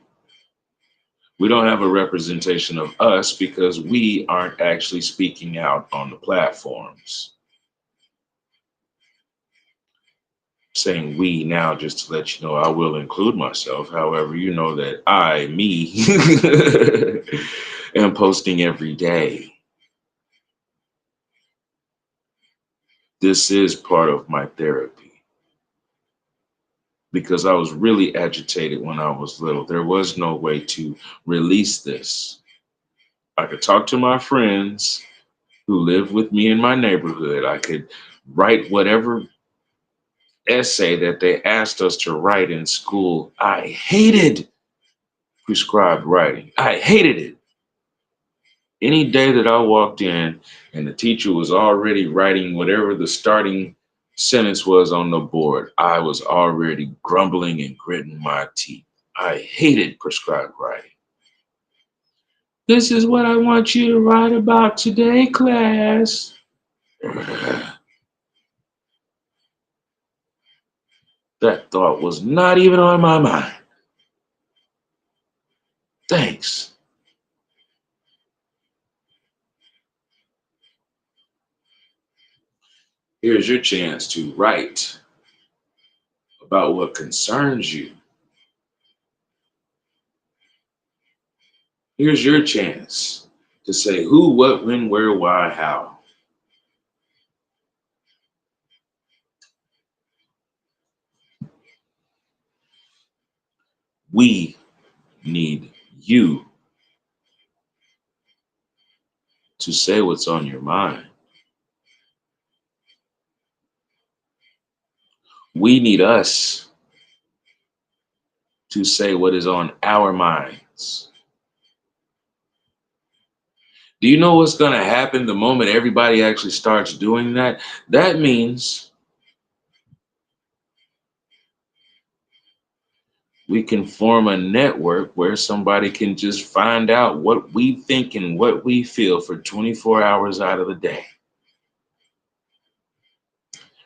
We don't have a representation of us because we aren't actually speaking out on the platforms. Saying we now just to let you know I will include myself. However, you know that me, am posting every day. This is part of my therapy because I was really agitated when I was little. There was no way to release this. I could talk to my friends who lived with me in my neighborhood. I could write whatever essay that they asked us to write in school. I hated prescribed writing. I hated it. Any day that I walked in and the teacher was already writing whatever the starting sentence was on the board, I was already grumbling and gritting my teeth. I hated prescribed writing. This is what I want you to write about today, class. That thought was not even on my mind. Thanks. Here's your chance to write about what concerns you. Here's your chance to say who, what, when, where, why, how. We need you to say what's on your mind. We need us to say what is on our minds. Do you know what's going to happen the moment everybody actually starts doing that? That means we can form a network where somebody can just find out what we think and what we feel for 24 hours out of the day.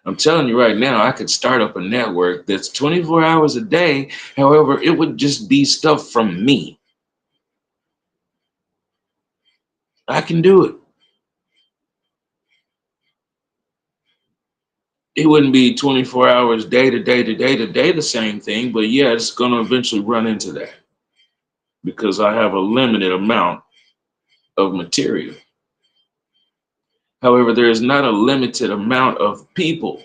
I'm telling you right now, I could start up a network that's 24 hours a day. However, it would just be stuff from me. I can do it. It wouldn't be 24 hours day to day to day to day the same thing, but yeah, it's going to eventually run into that because I have a limited amount of material. However, there is not a limited amount of people.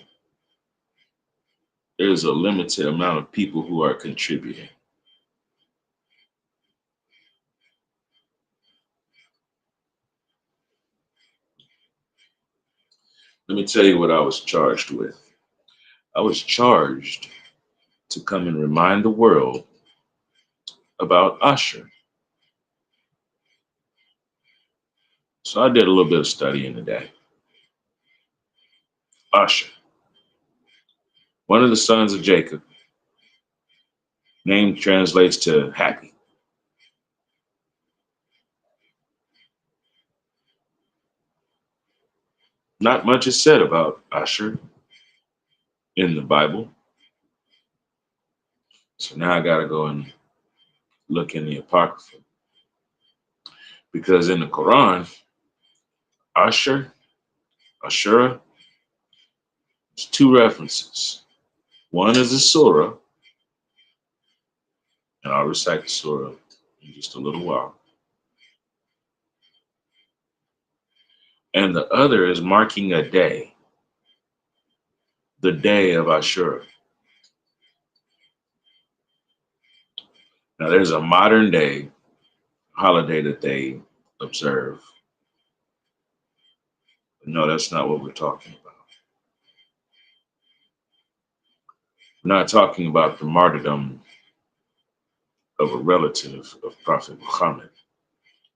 There's a limited amount of people who are contributing. Let me tell you what I was charged with. I was charged to come and remind the world about Usher. So I did a little bit of studying today. Usher, one of the sons of Jacob, name translates to happy. Not much is said about Usher in the Bible. So now I got to go and look in the Apocrypha. Because in the Quran, Usher, Ashura, there's two references. One is a surah, and I'll recite the surah in just a little while. And the other is marking a day, the day of Ashura. Now, there's a modern day holiday that they observe. No, that's not what we're talking about. We're not talking about the martyrdom of a relative of Prophet Muhammad.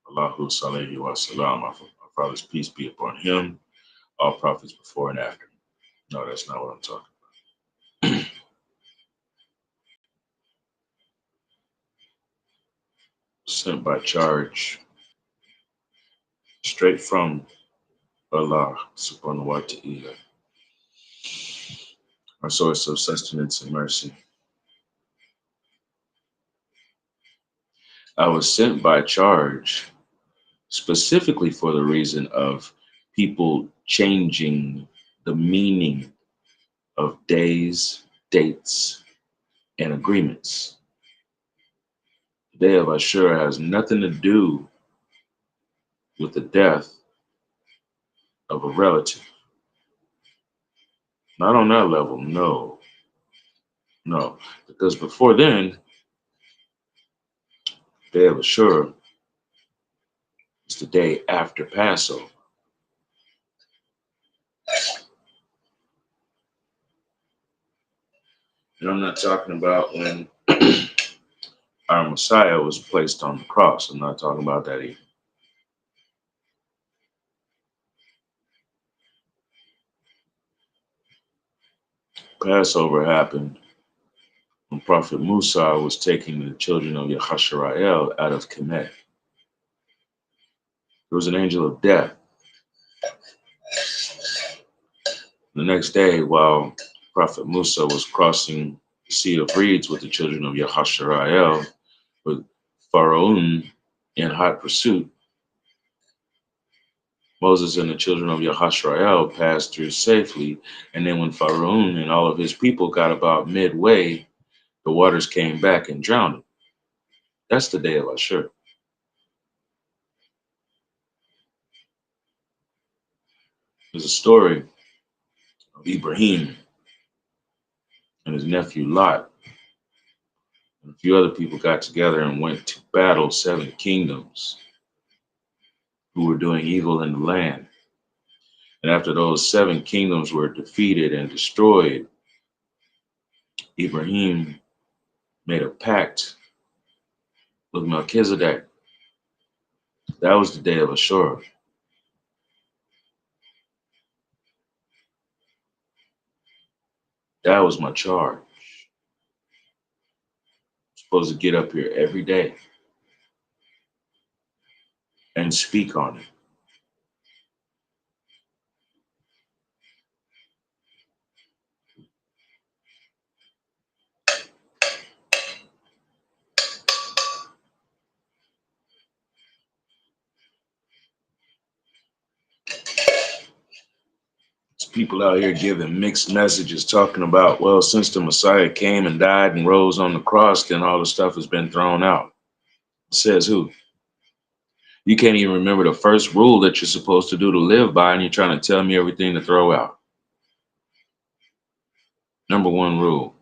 Allahu Sallallahu wa Sallam, our Father's peace be upon him, all prophets before and after. No, that's not what I'm talking about. Sent by charge, straight from Allah subhanahu wa ta'ala, our source of sustenance and mercy. I was sent by charge specifically for the reason of people changing the meaning of days, dates, and agreements. The day of Ashura has nothing to do with the death of a relative. Not on that level, no. No. Because before then, the day of Ashura is the day after Passover. And I'm not talking about when our Messiah was placed on the cross. I'm not talking about that either. Passover happened when Prophet Musa was taking the children of Yahasharael out of Kemet. There was an angel of death. The next day, while Prophet Musa was crossing the Sea of Reeds with the children of Yahasharael, with Pharaoh in hot pursuit, Moses and the children of Yahashrael passed through safely, and then when Pharaoh and all of his people got about midway, the waters came back and drowned them. That's the day of Ashur. There's a story of Ibrahim and his nephew Lot, and a few other people got together and went to battle 7 kingdoms who were doing evil in the land. And after those 7 kingdoms were defeated and destroyed, Ibrahim made a pact with Melchizedek. That was the day of Ashura. That was my charge. I'm supposed to get up here every day and speak on it. There's people out here giving mixed messages talking about, well, since the Messiah came and died and rose on the cross, then all the stuff has been thrown out. Says who? You can't even remember the first rule that you're supposed to do to live by, and you're trying to tell me everything to throw out. Number one rule: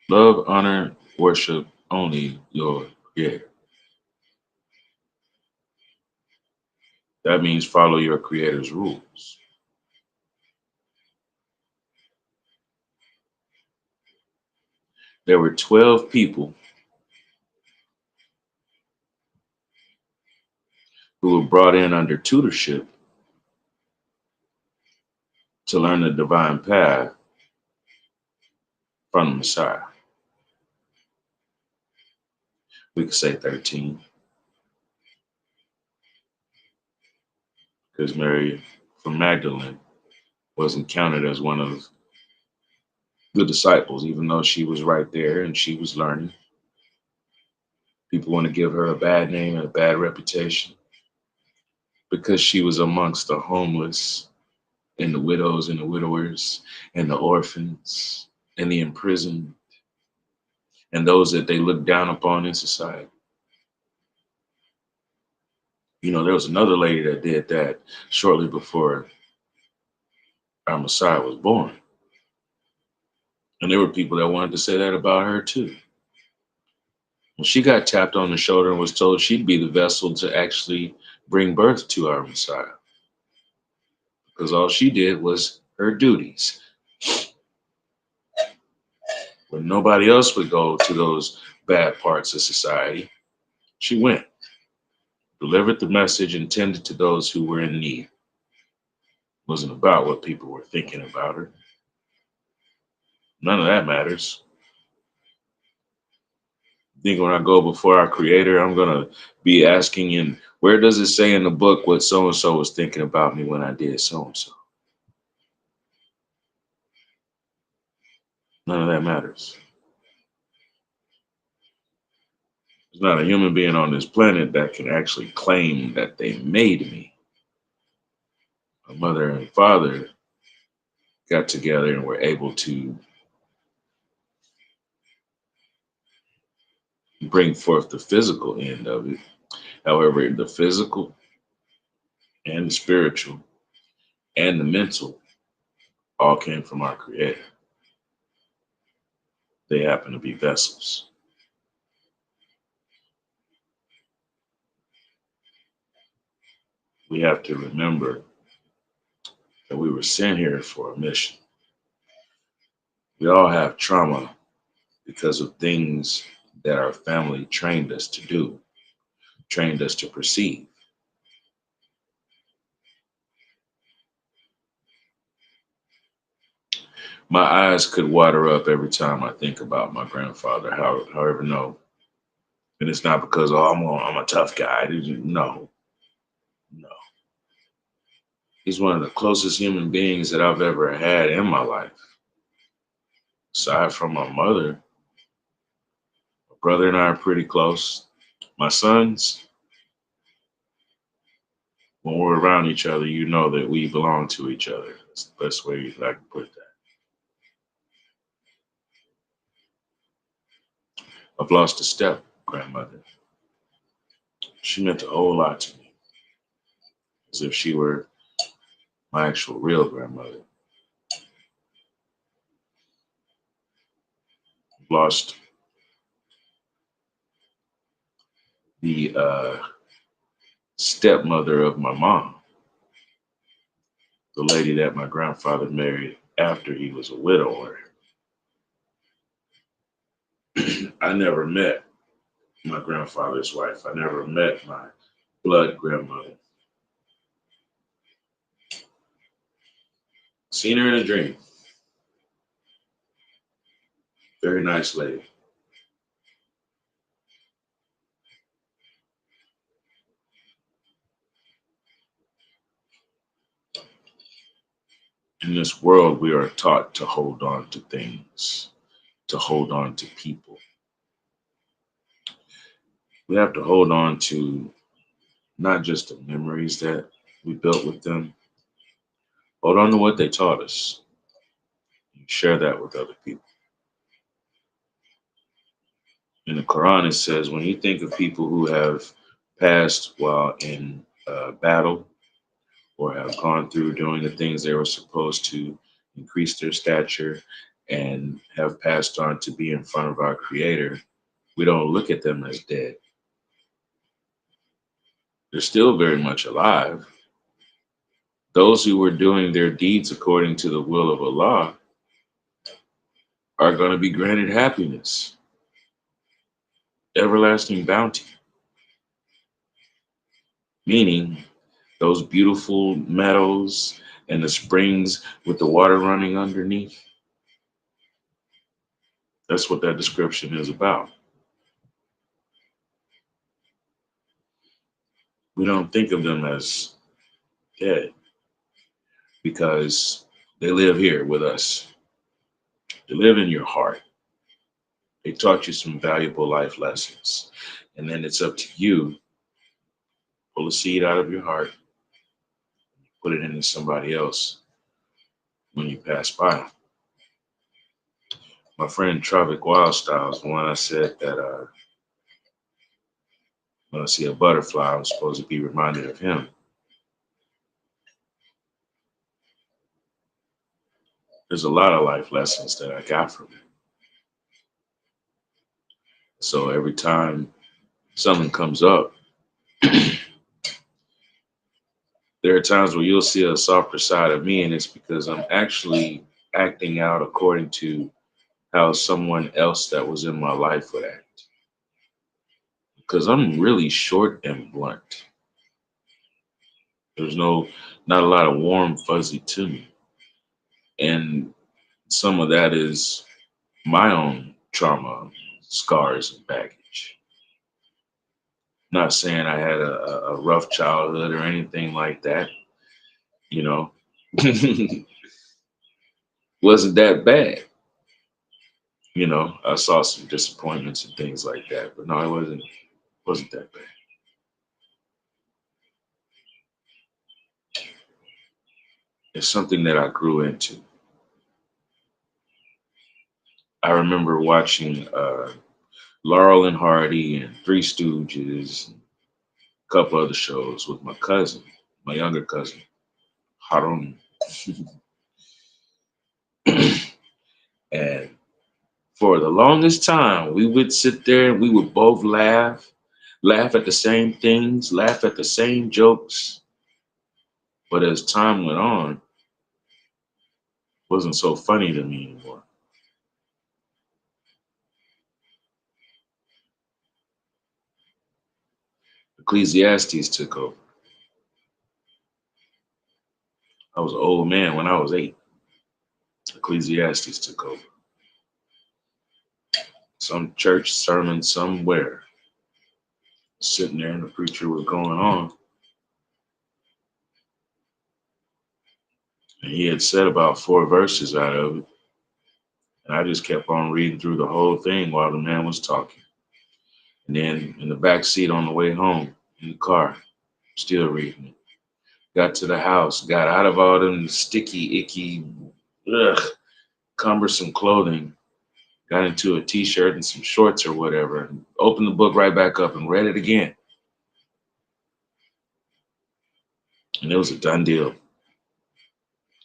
love, honor, worship only your Creator. That means follow your Creator's rules. There were 12 people who were brought in under tutorship to learn the divine path from the Messiah. We could say 13, because Mary from Magdalene wasn't counted as one of the disciples, even though she was right there and she was learning. People want to give her a bad name and a bad reputation because she was amongst the homeless and the widows and the widowers and the orphans and the imprisoned and those that they look down upon in society. You know, there was another lady that did that shortly before our Messiah was born. And there were people that wanted to say that about her too. Well, she got tapped on the shoulder and was told she'd be the vessel to actually bring birth to our Messiah, because all she did was her duties. When nobody else would go to those bad parts of society, she went, delivered the message, and tended to those who were in need. It wasn't about what people were thinking about her. None of that matters. I think when I go before our Creator, I'm going to be asking him, where does it say in the book what so and so was thinking about me when I did so and so? None of that matters. There's not a human being on this planet that can actually claim that they made me. My mother and father got together and were able to bring forth the physical end of it. However, the physical and the spiritual and the mental all came from our Creator. They happen to be vessels. We have to remember that we were sent here for a mission. We all have trauma because of things that our family trained us to do, trained us to perceive. My eyes could water up every time I think about my grandfather. However, no, and it's not because I'm a tough guy. No, no. He's one of the closest human beings that I've ever had in my life. Aside from my mother, my brother and I are pretty close. My sons, when we're around each other, you know that we belong to each other. That's the best way I can put that. I've lost a step grandmother. She meant a whole lot to me, as if she were my actual real grandmother. I've lost the stepmother of my mom, the lady that my grandfather married after he was a widower. I never met my grandfather's wife. I never met my blood grandmother. Seen her in a dream. Very nice lady. In this world, we are taught to hold on to things, to hold on to people. We have to hold on to not just the memories that we built with them, hold on to what they taught us and share that with other people. In the Quran, it says, when you think of people who have passed while in battle or have gone through doing the things they were supposed to increase their stature and have passed on to be in front of our Creator, we don't look at them as dead. They're still very much alive. Those who were doing their deeds according to the will of Allah are going to be granted happiness, everlasting bounty, meaning those beautiful meadows and the springs with the water running underneath. That's what that description is about. We don't think of them as dead because they live here with us. They live in your heart. They taught you some valuable life lessons. And then it's up to you, pull a seed out of your heart, put it into somebody else when you pass by. My friend Tropic Wildstyles, the one I said that when I see a butterfly, I'm supposed to be reminded of him. There's a lot of life lessons that I got from him. So every time something comes up, there are times where you'll see a softer side of me, and it's because I'm actually acting out according to how someone else that was in my life would act. Because I'm really short and blunt. There's not a lot of warm fuzzy to me. And some of that is my own trauma, scars, and baggage. Not saying I had a rough childhood or anything like that, you know. Wasn't that bad. I saw some disappointments and things like that, but no, it wasn't that bad. It's something that I grew into. I remember watching Laurel and Hardy and Three Stooges, and a couple other shows with my cousin, my younger cousin, Harun. And for the longest time, we would sit there and we would both laugh at the same things, laugh at the same jokes. But as time went on, it wasn't so funny to me anymore. Ecclesiastes took over. I was an old man when I was 8. Ecclesiastes took over. Some church sermon somewhere, sitting there and the preacher was going on. And he had said about 4 verses out of it. And I just kept on reading through the whole thing while the man was talking. And then in the back seat on the way home, in the car, still reading it. Got to the house, got out of all them sticky, icky, ugh, cumbersome clothing, got into a t-shirt and some shorts or whatever, and opened the book right back up and read it again. And it was a done deal.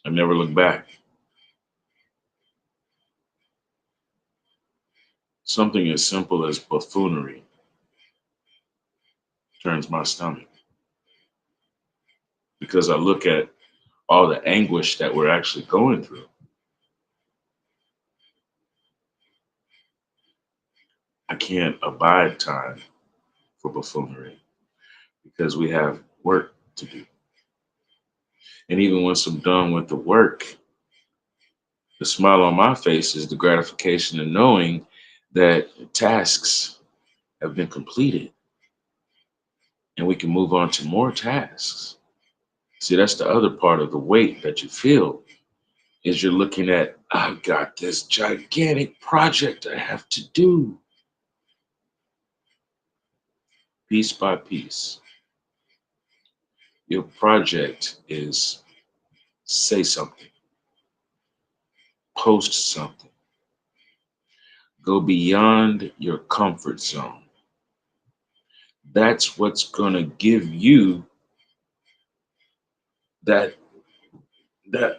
I never looked back. Something as simple as buffoonery turns my stomach because I look at all the anguish that we're actually going through. I can't abide time for buffoonery because we have work to do. And even once I'm done with the work, The smile on my face is the gratification of knowing that tasks have been completed and we can move on to more tasks. See, that's the other part of the weight that you feel is you're looking at, I've got this gigantic project I have to do piece by piece. Your project is say something, post something, go beyond your comfort zone. That's what's going to give you that that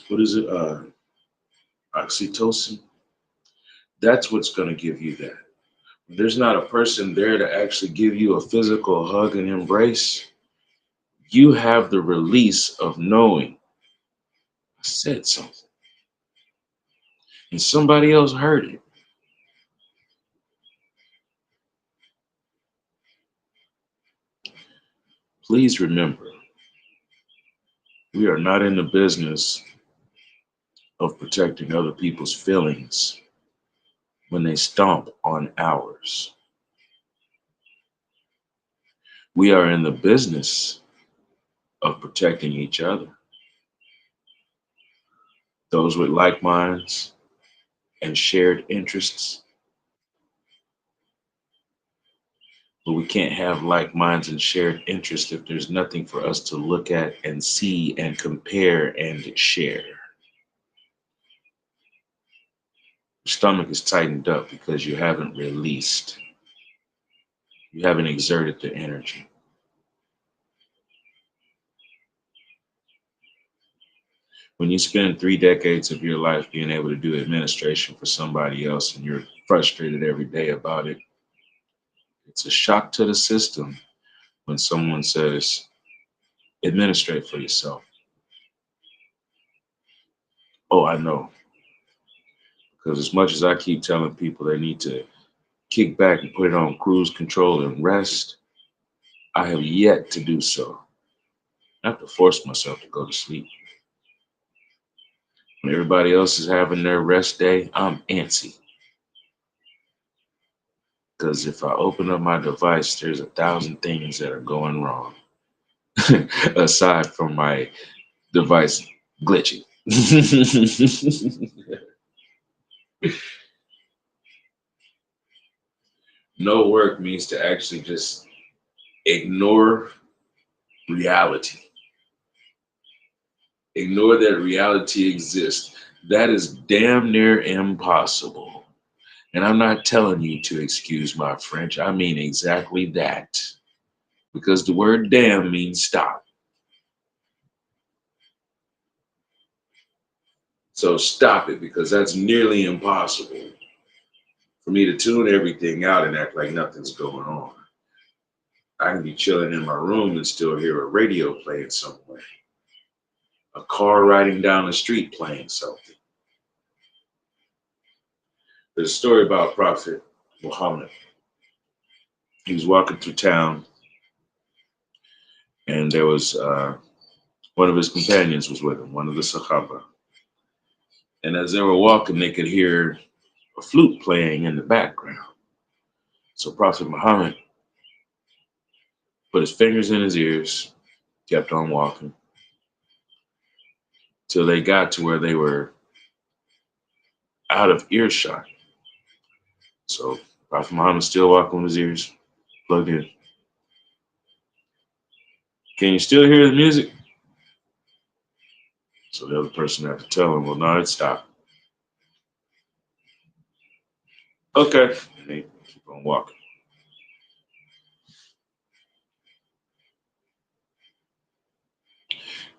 what is it? Oxytocin. That's what's going to give you that. There's not a person there to actually give you a physical hug and embrace. You have the release of knowing I said something and somebody else heard it. Please remember, we are not in the business of protecting other people's feelings when they stomp on ours. We are in the business of protecting each other, those with like minds and shared interests. But we can't have like minds and shared interests if there's nothing for us to look at and see and compare and share. Your stomach is tightened up because you haven't released, you haven't exerted the energy. When you spend 3 decades of your life being able to do administration for somebody else and you're frustrated every day about it, it's a shock to the system when someone says, administrate for yourself. Oh, I know. Because as much as I keep telling people they need to kick back and put it on cruise control and rest, I have yet to do so. I have to force myself to go to sleep. When everybody else is having their rest day, I'm antsy. Because if I open up my device, there's 1,000 things that are going wrong, aside from my device glitching. No work means to actually just ignore reality. Ignore that reality exists. That is damn near impossible. And I'm not telling you to excuse my French. I mean exactly that. Because the word damn means stop. So stop it because that's nearly impossible for me to tune everything out and act like nothing's going on. I can be chilling in my room and still hear a radio playing somewhere, a car riding down the street playing something. There's a story about Prophet Muhammad. He was walking through town and there was one of his companions was with him, one of the Sahaba. And as they were walking, they could hear a flute playing in the background. So Prophet Muhammad put his fingers in his ears, kept on walking till they got to where they were out of earshot. So Prophet Muhammad's still walking with his ears plugged in. Can you still hear the music? So the other person had to tell him, well, no, it stopped. Okay. And they keep on walking.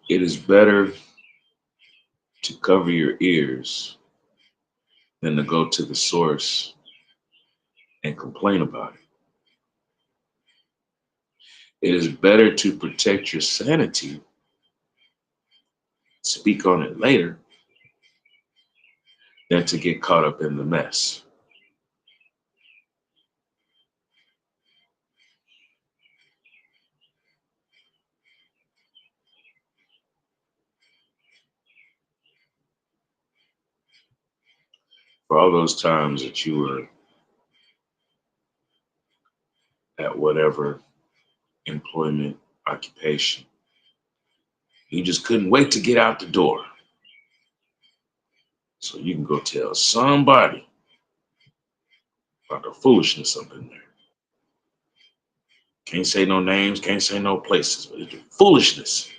It is better to cover your ears than to go to the source and complain about it. It is better to protect your sanity, speak on it later, than to get caught up in the mess. For all those times that you were at whatever employment, occupation, you just couldn't wait to get out the door so you can go tell somebody about the foolishness up in there. Can't say no names, can't say no places, but it's the foolishness.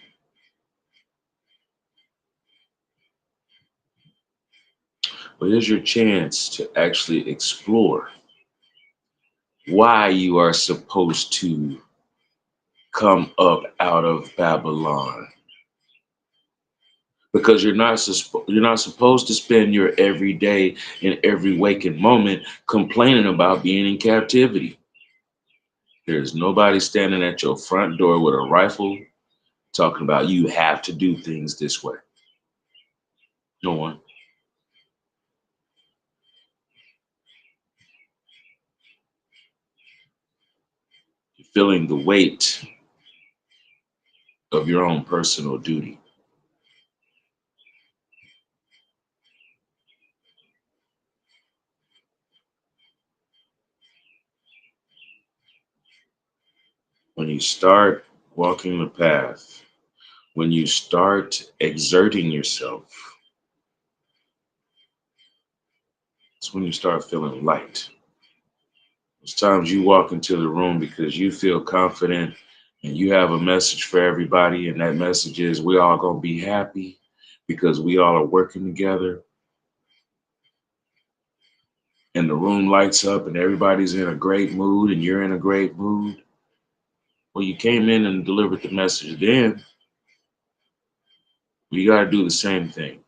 But here's your chance to actually explore why you are supposed to come up out of Babylon. Because you're not supposed to spend your every day and every waking moment complaining about being in captivity. There's nobody standing at your front door with a rifle talking about you have to do things this way. No one. You're feeling the weight of your own personal duty. When you start walking the path, when you start exerting yourself, it's when you start feeling light. There's times you walk into the room because you feel confident and you have a message for everybody, and that message is we all gonna be happy because we all are working together, and the room lights up and everybody's in a great mood and you're in a great mood. Well, you came in and delivered the message then. You gotta do the same thing.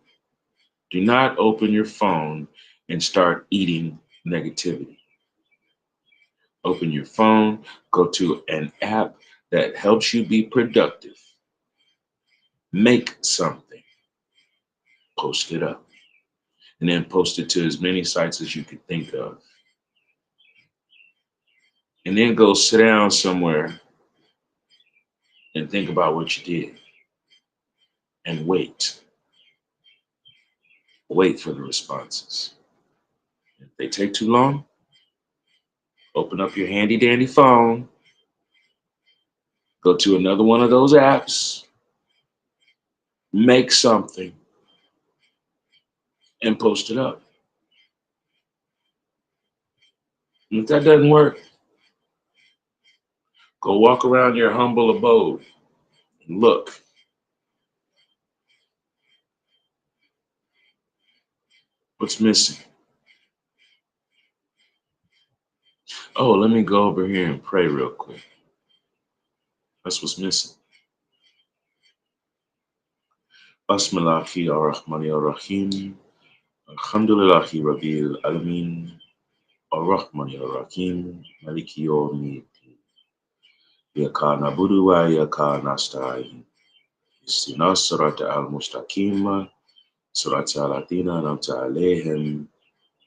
Do not open your phone and start eating negativity. Open your phone, go to an app that helps you be productive. Make something, post it up, and then post it to as many sites as you can think of. And then go sit down somewhere and think about what you did and wait. Wait for the responses. If they take too long, open up your handy dandy phone, go to another one of those apps, make something, and post it up. And if that doesn't work, go walk around your humble abode and look. What's missing? Oh, let me go over here and pray real quick. That's what's missing. Basmalahi ar-Rahmani ar-Rahim. Alhamdulillahi Rabbil Alameen. Ar-Rahmani ar-Rahim. Maliki yawmiddin. Iyaka na'budu wa iyaka nasta'in. Ihdina as-sirata al-mustaqim. Sirata al-ladhina an'amta alayhim.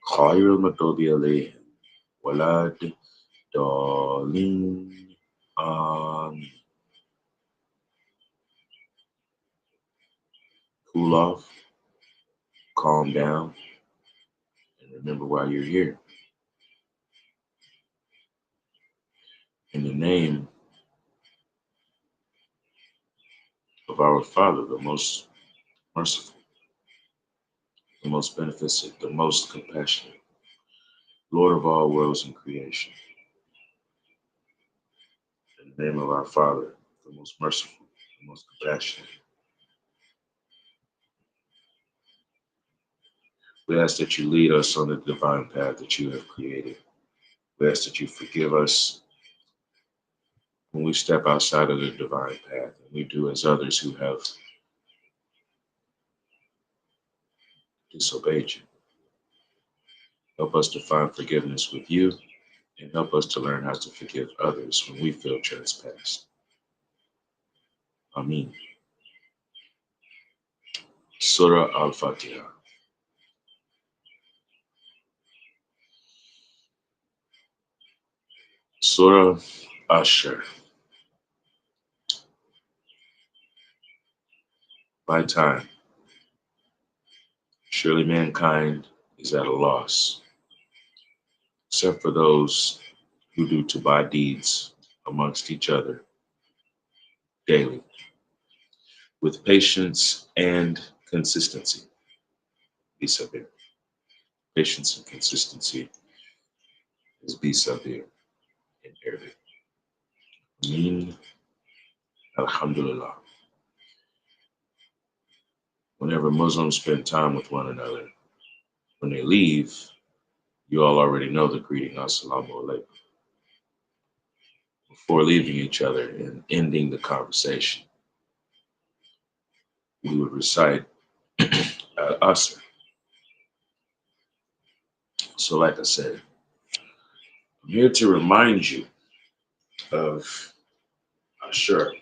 Ghayril maghdubi alayhim walad dallin. Cool off, calm down, and remember why you're here. In the name of our Father, the most merciful, the most beneficent, the most compassionate, Lord of all worlds and creation. In the name of our Father, the most merciful, the most compassionate, we ask that you lead us on the divine path that you have created. We ask that you forgive us when we step outside of the divine path and we do as others who have disobeyed you. Help us to find forgiveness with you and help us to learn how to forgive others when we feel trespassed. Amin. Surah Al-Fatiha. Surah Asher. By time, surely mankind is at a loss, except for those who do Tuba deeds amongst each other daily with patience and consistency. Bisabir. Patience and consistency is Bisabir in Arabic. Min Alhamdulillah. Whenever Muslims spend time with one another, when they leave, you all already know the greeting, Assalamu alaikum, before leaving each other and ending the conversation. We would recite Asr. So, like I said, I'm here to remind you of Ashur.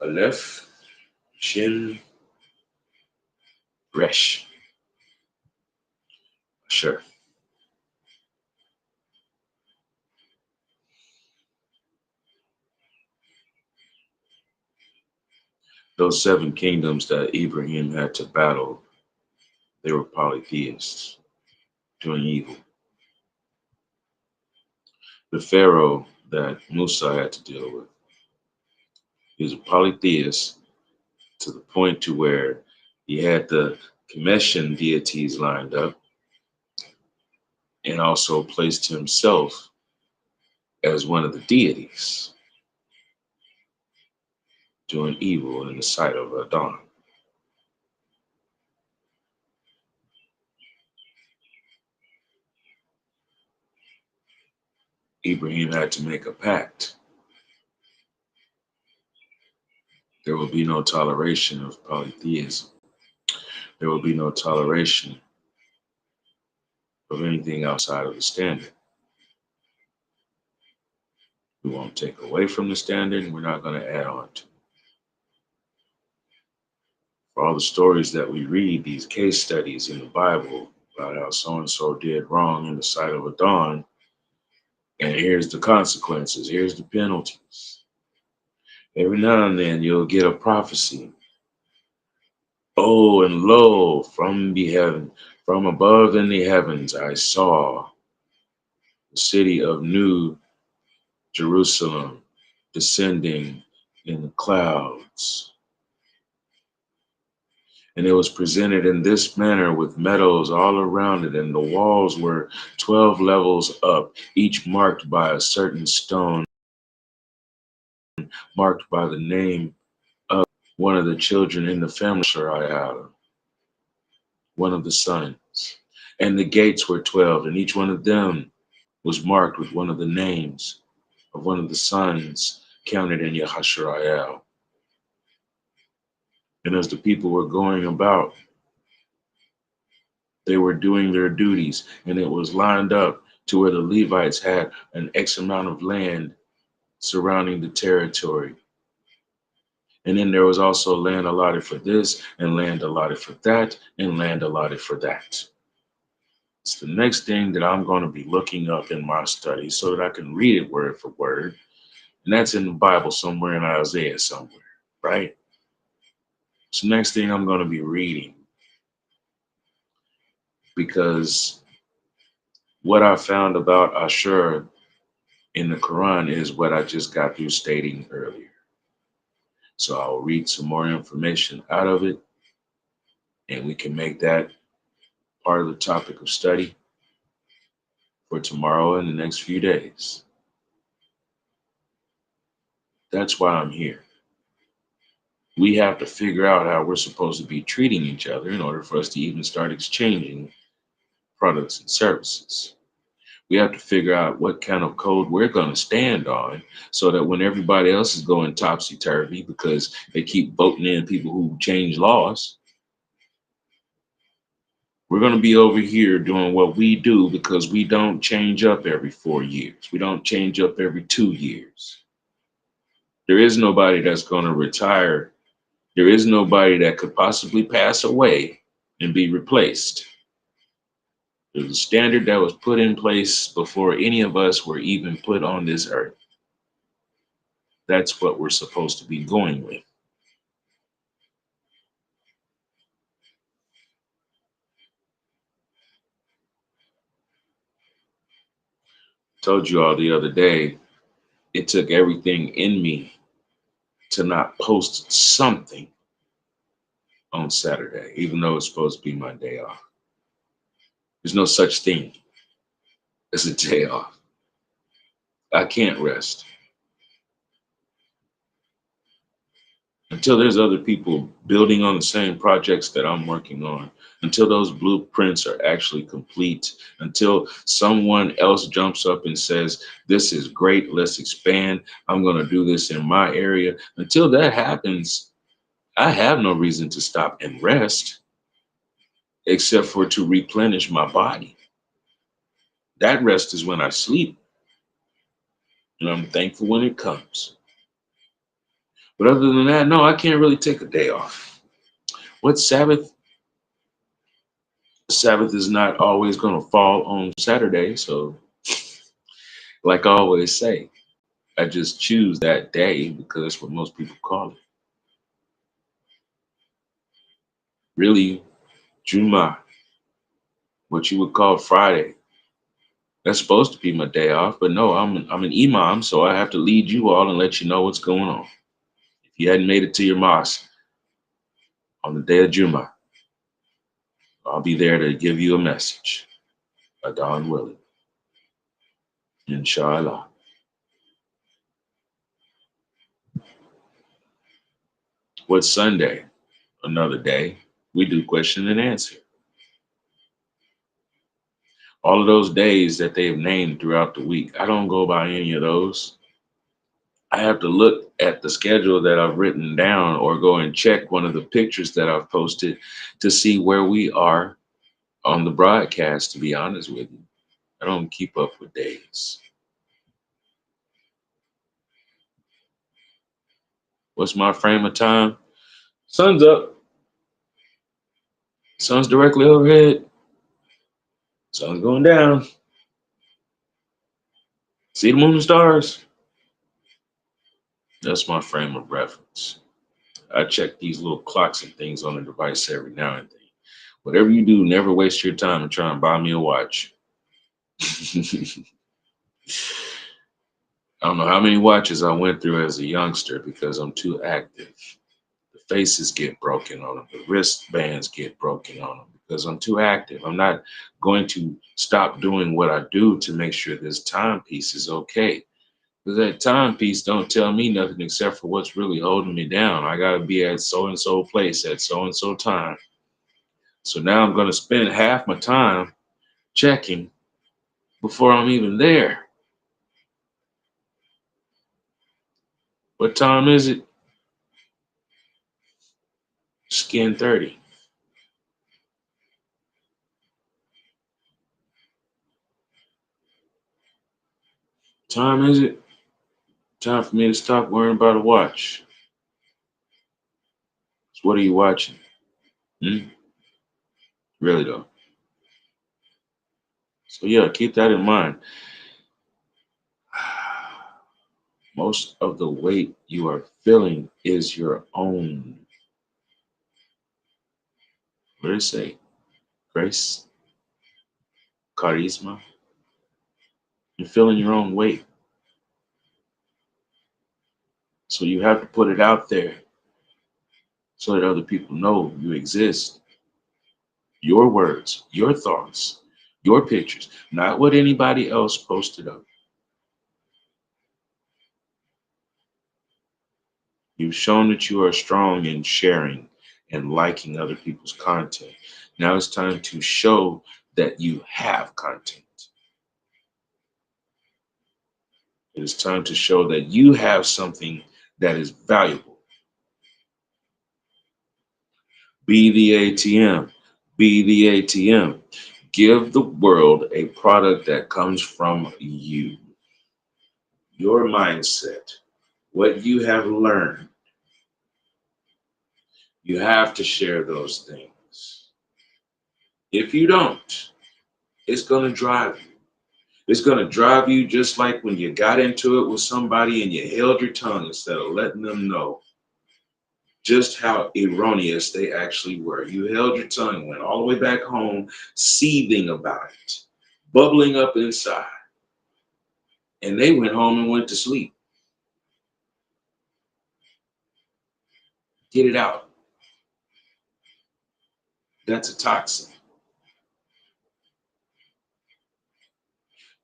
Aleph, Shin, Resh. Ashur. Those seven kingdoms that Ibrahim had to battle, they were polytheists, doing evil. The Pharaoh that Musa had to deal with, he was a polytheist to the point to where he had the Kemetian deities lined up and also placed himself as one of the deities, doing evil in the sight of Adon. Ibrahim had to make a pact. There will be no toleration of polytheism. There will be no toleration of anything outside of the standard. We won't take away from the standard, and we're not going to add on to it. For all the stories that we read, these case studies in the Bible about how so and so did wrong in the sight of Adon, and here's the consequences, here's the penalties. Every now and then you'll get a prophecy. Oh, and lo, from above in the heavens, I saw the city of New Jerusalem descending in the clouds. And it was presented in this manner with meadows all around it, and the walls were 12 levels up, each marked by a certain stone, marked by the name of one of the children in the family, Shariah, one of the sons. And the gates were 12, and each one of them was marked with one of the names of one of the sons counted in Yahashariah. And as the people were going about, they were doing their duties, and it was lined up to where the Levites had an X amount of land surrounding the territory. And then there was also land allotted for this, and land allotted for that, and land allotted for that. It's the next thing that I'm going to be looking up in my study so that I can read it word for word. And that's in the Bible somewhere, in Isaiah somewhere, right? It's the next thing I'm going to be reading, because what I found about Ashur in the Quran is what I just got through stating earlier. So I'll read some more information out of it, and we can make that part of the topic of study for tomorrow and the next few days. That's why I'm here. We have to figure out how we're supposed to be treating each other in order for us to even start exchanging products and services. We have to figure out what kind of code we're going to stand on so that when everybody else is going topsy-turvy because they keep voting in people who change laws, we're going to be over here doing what we do because we don't change up every 4 years. We don't change up every 2 years. There is nobody that's going to retire. There is nobody that could possibly pass away and be replaced. There's a standard that was put in place before any of us were even put on this earth. That's what we're supposed to be going with. Told you all the other day, it took everything in me to not post something on Saturday, even though it's supposed to be my day off. There's no such thing as a day off. I can't rest until there's other people building on the same projects that I'm working on, until those blueprints are actually complete, until someone else jumps up and says, "This is great, let's expand. I'm going to do this in my area." Until that happens, I have no reason to stop and rest except for to replenish my body. That rest is when I sleep, and I'm thankful when it comes. But other than that, no, I can't really take a day off. What Sabbath? Sabbath is not always going to fall on Saturday. So, like I always say, I just choose that day because that's what most people call it. Really, Juma, what you would call Friday. That's supposed to be my day off, but no, I'm an imam, so I have to lead you all and let you know what's going on. If you hadn't made it to your mosque on the day of Juma, I'll be there to give you a message. Adon willing, inshallah. What's Sunday? Another day. We do question and answer. All of those days that they've named throughout the week, I don't go by any of those. I have to look at the schedule that I've written down or go and check one of the pictures that I've posted to see where we are on the broadcast, to be honest with you. I don't keep up with days. What's my frame of time? Sun's up. Sun's directly overhead. Sun's going down. See the moon and stars? That's my frame of reference. I check these little clocks and things on the device every now and then. Whatever you do, never waste your time and try and buy me a watch. I don't know how many watches I went through as a youngster because I'm too active. The faces get broken on them. The wristbands get broken on them because I'm too active. I'm not going to stop doing what I do to make sure this timepiece is okay. Because that timepiece don't tell me nothing except for what's really holding me down. I got to be at so-and-so place at so-and-so time. So now I'm going to spend half my time checking before I'm even there. What time is it? Skin 30. Time is it? Time for me to stop worrying about a watch. So what are you watching? Hmm? Really though. So yeah, keep that in mind. Most of the weight you are feeling is your own. What do they say? Grace? Charisma? You're feeling your own weight. So you have to put it out there so that other people know you exist. Your words, your thoughts, your pictures, not what anybody else posted up. You've shown that you are strong in sharing and liking other people's content. Now it's time to show that you have content. It is time to show that you have something that is valuable. Be the ATM. Be the ATM. Give the world a product that comes from you. Your mindset, what you have learned. You have to share those things. If you don't, it's going to drive you. It's going to drive you just like when you got into it with somebody and you held your tongue instead of letting them know just how erroneous they actually were. You held your tongue, went all the way back home, seething about it, bubbling up inside. And they went home and went to sleep. Get it out. That's a toxin.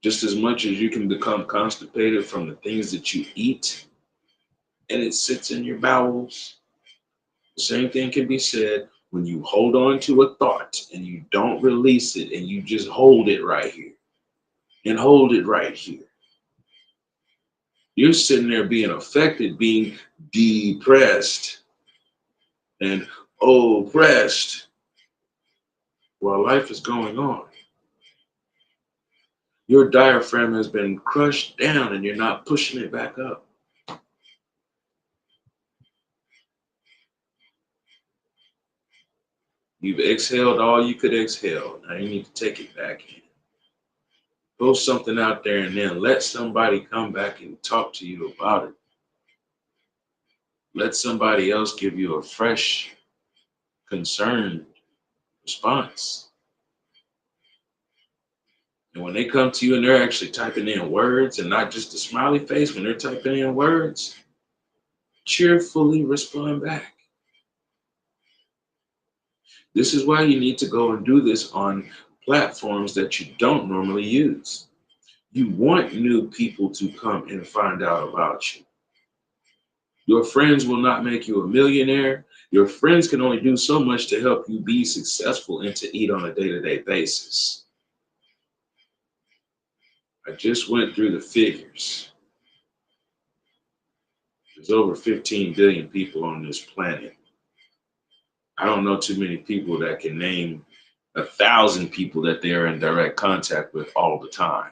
Just as much as you can become constipated from the things that you eat and it sits in your bowels, the same thing can be said when you hold on to a thought and you don't release it and you just hold it right here and hold it right here. You're sitting there being affected, being depressed and oppressed while life is going on. Your diaphragm has been crushed down and you're not pushing it back up. You've exhaled all you could exhale. Now you need to take it back in. Throw something out there and then let somebody come back and talk to you about it. Let somebody else give you a fresh, concerned response. And when they come to you and they're actually typing in words and not just a smiley face, when they're typing in words, cheerfully respond back. This is why you need to go and do this on platforms that you don't normally use. You want new people to come and find out about you. Your friends will not make you a millionaire. Your friends can only do so much to help you be successful and to eat on a day-to-day basis. I just went through the figures. There's over 15 billion people on this planet. I don't know too many people that can name 1,000 people that they are in direct contact with all the time.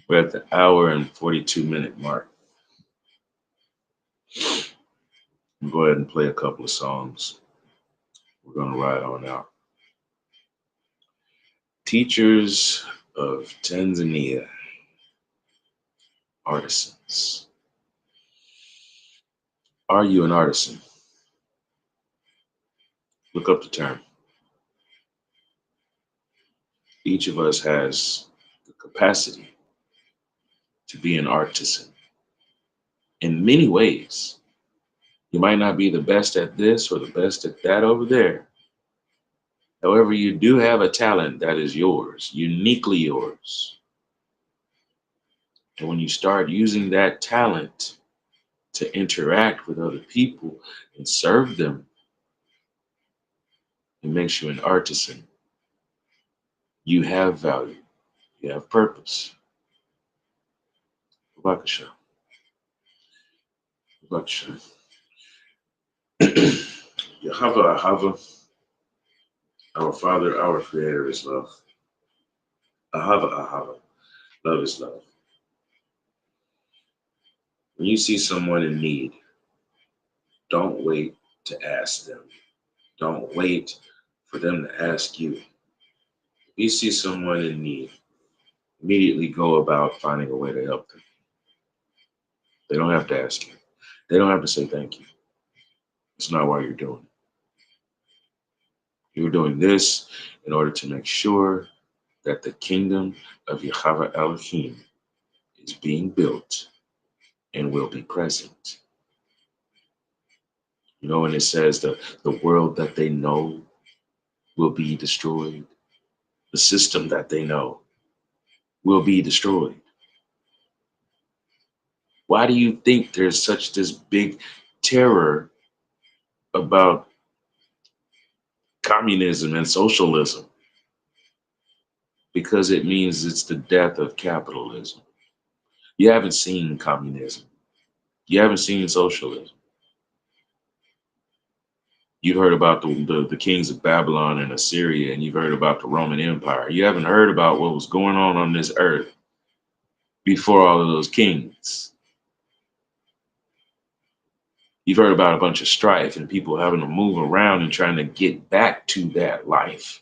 We're at the hour and 42-minute mark. I'll go ahead and play a couple of songs. We're going to ride on out. Teachers of Tanzania, artisans. Are you an artisan? Look up the term. Each of us has the capacity to be an artisan in many ways. You might not be the best at this or the best at that over there. However, you do have a talent that is yours, uniquely yours. And when you start using that talent to interact with other people and serve them, it makes you an artisan. You have value. You have purpose. Bakasha. Bakasha. Yahava, Ahava, our Father, our Creator is love. Ahava, Ahava, love is love. When you see someone in need, don't wait to ask them. Don't wait for them to ask you. If you see someone in need, immediately go about finding a way to help them. They don't have to ask you. They don't have to say thank you. It's not why you're doing it. You're doing this in order to make sure that the kingdom of Yahweh Elohim is being built and will be present. You know, when it says the world that they know will be destroyed, the system that they know will be destroyed. Why do you think there's such this big terror about communism and socialism? Because it means it's the death of capitalism. You haven't seen communism. You haven't seen socialism. You've heard about the kings of Babylon and Assyria, and you've heard about the Roman Empire. You haven't heard about what was going on this earth before all of those kings. You've heard about a bunch of strife and people having to move around and trying to get back to that life.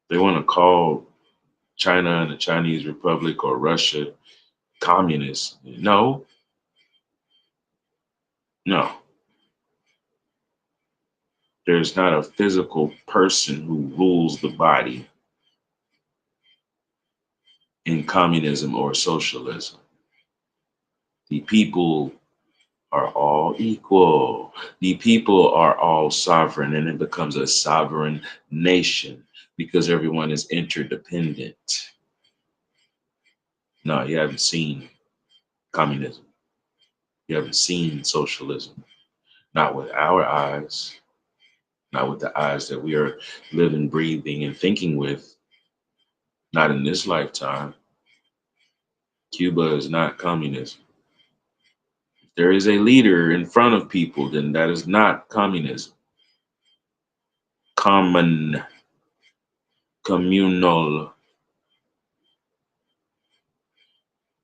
They want to call China and the Chinese Republic or Russia communist. No, no. There's not a physical person who rules the body in communism or socialism. The people are all equal. The people are all sovereign, and it becomes a sovereign nation because everyone is interdependent. No, you haven't seen communism. You haven't seen socialism. Not with our eyes, not with the eyes that we are living, breathing, and thinking with. Not in this lifetime. Cuba is not communism. If there is a leader in front of people, then that is not communism. Common, communal.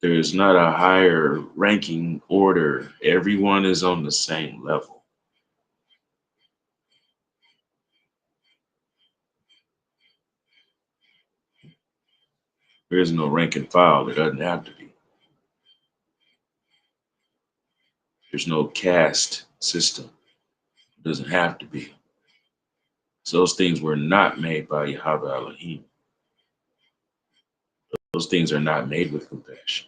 There is not a higher ranking order. Everyone is on the same level. There is no rank and file. There doesn't have to be. There's no caste system. It doesn't have to be. So those things were not made by Yahweh Elohim. Those things are not made with compassion.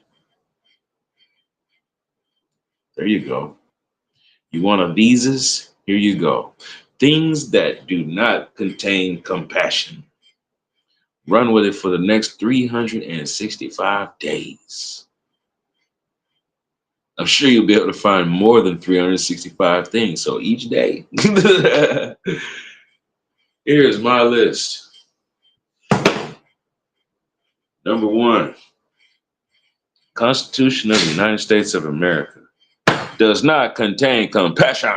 There you go. You want a visas? Here you go. Things that do not contain compassion. Run with it for the next 365 days. I'm sure you'll be able to find more than 365 things. So each day, here's my list. Number one, Constitution of the United States of America does not contain compassion.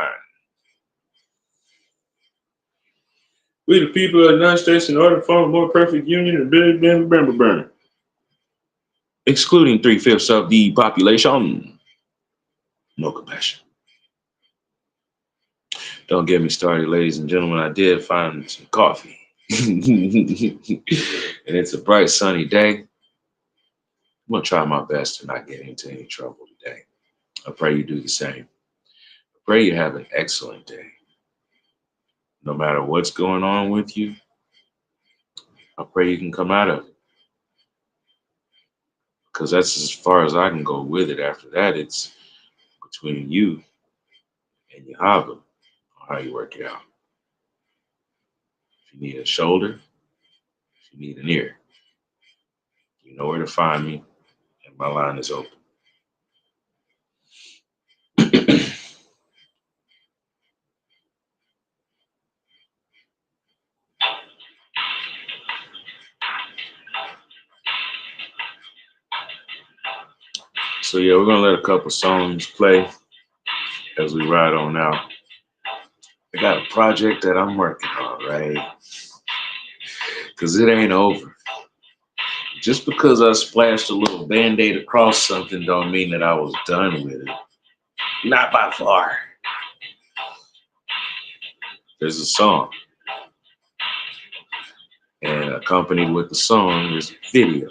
We the people of the United States in order to form a more perfect union and excluding 3/5 of the population. No compassion. Don't get me started, ladies and gentlemen. I did find some coffee. And it's a bright, sunny day. I'm going to try my best to not get into any trouble today. I pray you do the same. I pray you have an excellent day. No matter what's going on with you, I pray you can come out of it. Because that's as far as I can go with it. After that, it's between you and Yahweh on how you work it out. If you need a shoulder, if you need an ear, you know where to find me, and my line is open. So yeah, we're gonna let a couple songs play as we ride on out. I got a project that I'm working on, right? Because it ain't over. Just because I splashed a little band-aid across something don't mean that I was done with it. Not by far. There's a song. And accompanied with the song is a video.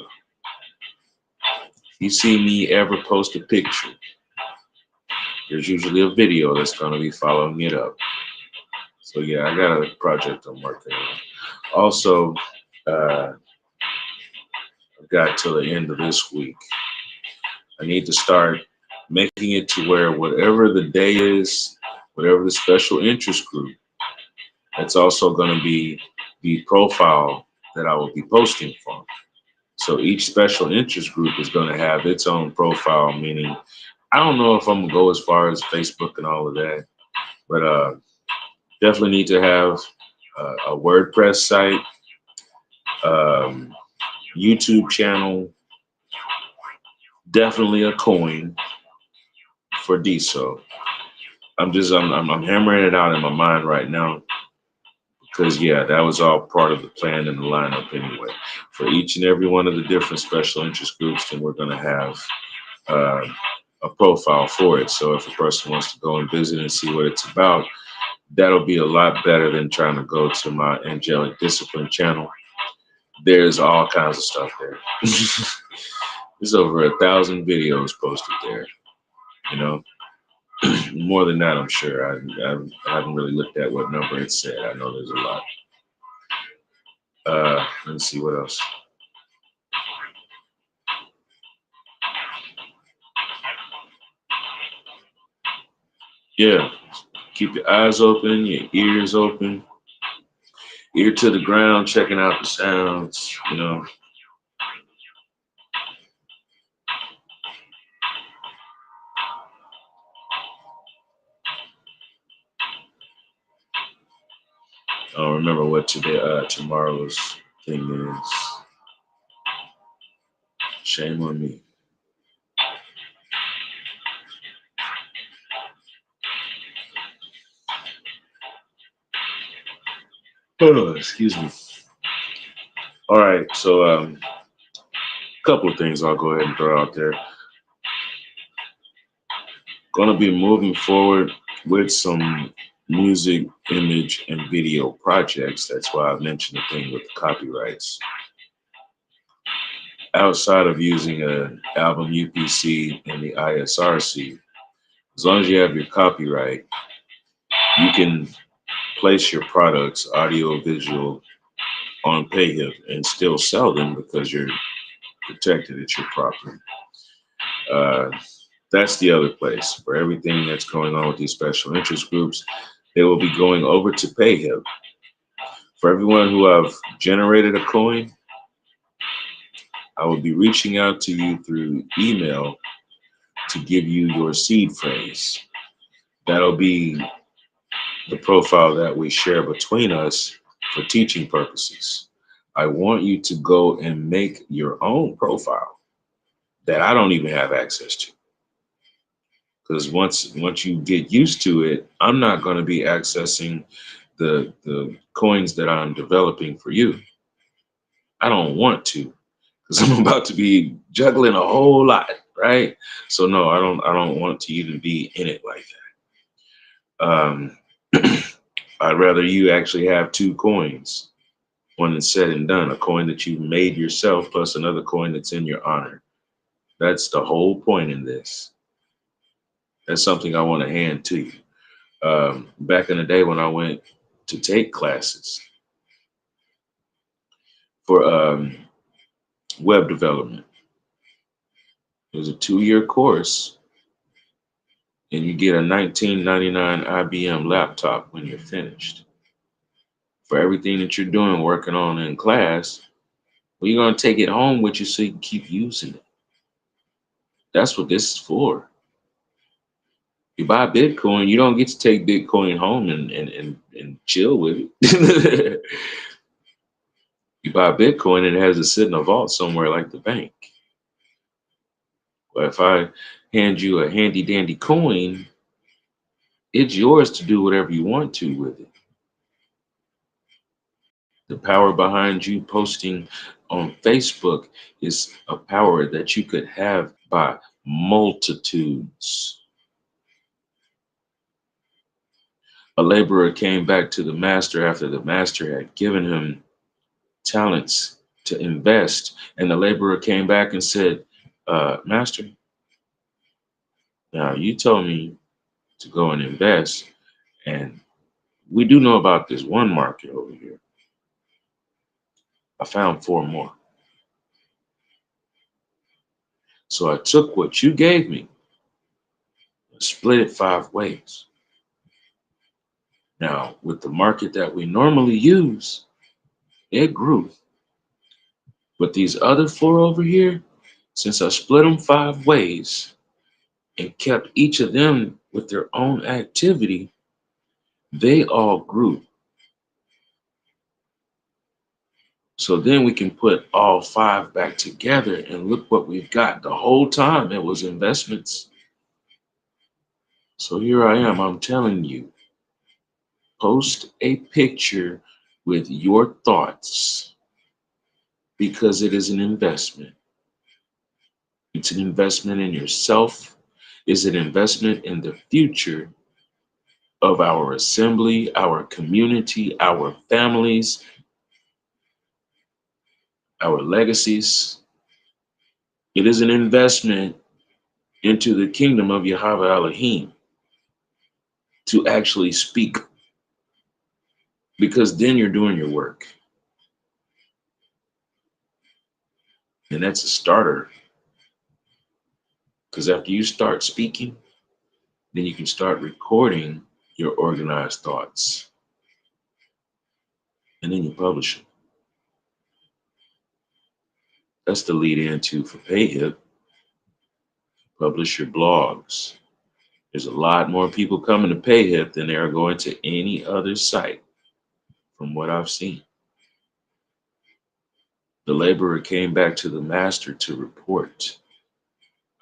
If you see me ever post a picture, there's usually a video that's going to be following it up. So yeah, I got a project I'm working on. Also, I've got till the end of this week. I need to start making it to where whatever the day is, whatever the special interest group, that's also going to be the profile that I will be posting from. So each special interest group is going to have its own profile, meaning I don't know if I'm going to go as far as Facebook and all of that, but definitely need to have a WordPress site, um, YouTube channel, definitely a coin for DSO. I'm hammering it out in my mind right now because yeah, that was all part of the plan and the lineup anyway. For each and every one of the different special interest groups, then we're gonna have a profile for it. So if a person wants to go and visit and see what it's about, that'll be a lot better than trying to go to my Angelic Discipline channel. There's all kinds of stuff there. There's over 1,000 videos posted there, you know. More than that, I'm sure. I haven't really looked at what number it said. I know there's a lot. Let's see what else. Yeah, keep your eyes open, your ears open, ear to the ground, checking out the sounds. You know, I don't remember what tomorrow's thing is. Shame on me. Oh, excuse me. All right, so a couple of things I'll go ahead and throw out there. Going to be moving forward with some music, image, and video projects. That's why I mentioned the thing with the copyrights. Outside of using an album UPC and the ISRC, as long as you have your copyright, you can place your products, audio, visual, on PayHip and still sell them because you're protected. It's your property. Uh, that's the other place for everything that's going on with these special interest groups. They will be going over to PayHip. For everyone who have generated a coin, I will be reaching out to you through email to give you your seed phrase. That'll be the profile that we share between us for teaching purposes. I want you to go and make your own profile that I don't even have access to. Because once you get used to it, I'm not going to be accessing the coins that I'm developing for you. I don't want to because I'm about to be juggling a whole lot, right? So no, I don't want to even be in it like that. I'd rather you actually have two coins when it's said and done, a coin that you made yourself plus another coin that's in your honor. That's the whole point in this. That's something I want to hand to you. Back in the day when I went to take classes for web development, it was a 2-year course, and you get a 1999 IBM laptop when you're finished. For everything that you're doing, working on in class, well, you're going to take it home with you so you can keep using it. That's what this is for. You buy Bitcoin, you don't get to take Bitcoin home and chill with it. You buy Bitcoin and it has to sit in a vault somewhere like the bank. But if I hand you a handy dandy coin, it's yours to do whatever you want to with it. The power behind you posting on Facebook is a power that you could have by multitudes. A laborer came back to the master after the master had given him talents to invest. And the laborer came back and said, Master, now you told me to go and invest. And we do know about this one market over here. I found 4 more. So I took what you gave me and split it 5 ways. Now, with the market that we normally use, it grew. But these other 4 over here, since I split them 5 ways and kept each of them with their own activity, they all grew. So then we can put all 5 back together and look what we've got. The whole time it was investments. So here I am, I'm telling you, post a picture with your thoughts because it is an investment. It's an investment in yourself. Is an investment in the future of our assembly, our community, our families, our legacies. It is an investment into the kingdom of Yahweh Elohim to actually speak, because then you're doing your work. And that's a starter, because after you start speaking, then you can start recording your organized thoughts, and then you publish them. That's the lead into for PayHip. Publish your blogs. There's a lot more people coming to PayHip than there are going to any other site, from what I've seen. The laborer came back to the master to report.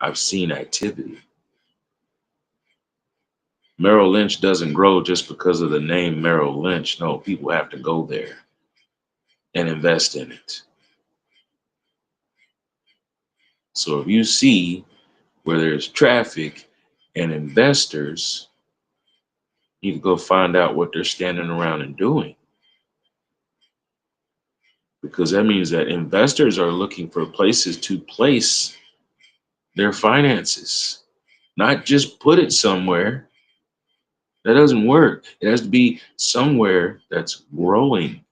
I've seen activity. Merrill Lynch doesn't grow just because of the name Merrill Lynch. No, people have to go there and invest in it. So if you see where there's traffic and investors, you need to go find out what they're standing around and doing. Because that means that investors are looking for places to place their finances, not just put it somewhere. That doesn't work. It has to be somewhere that's growing,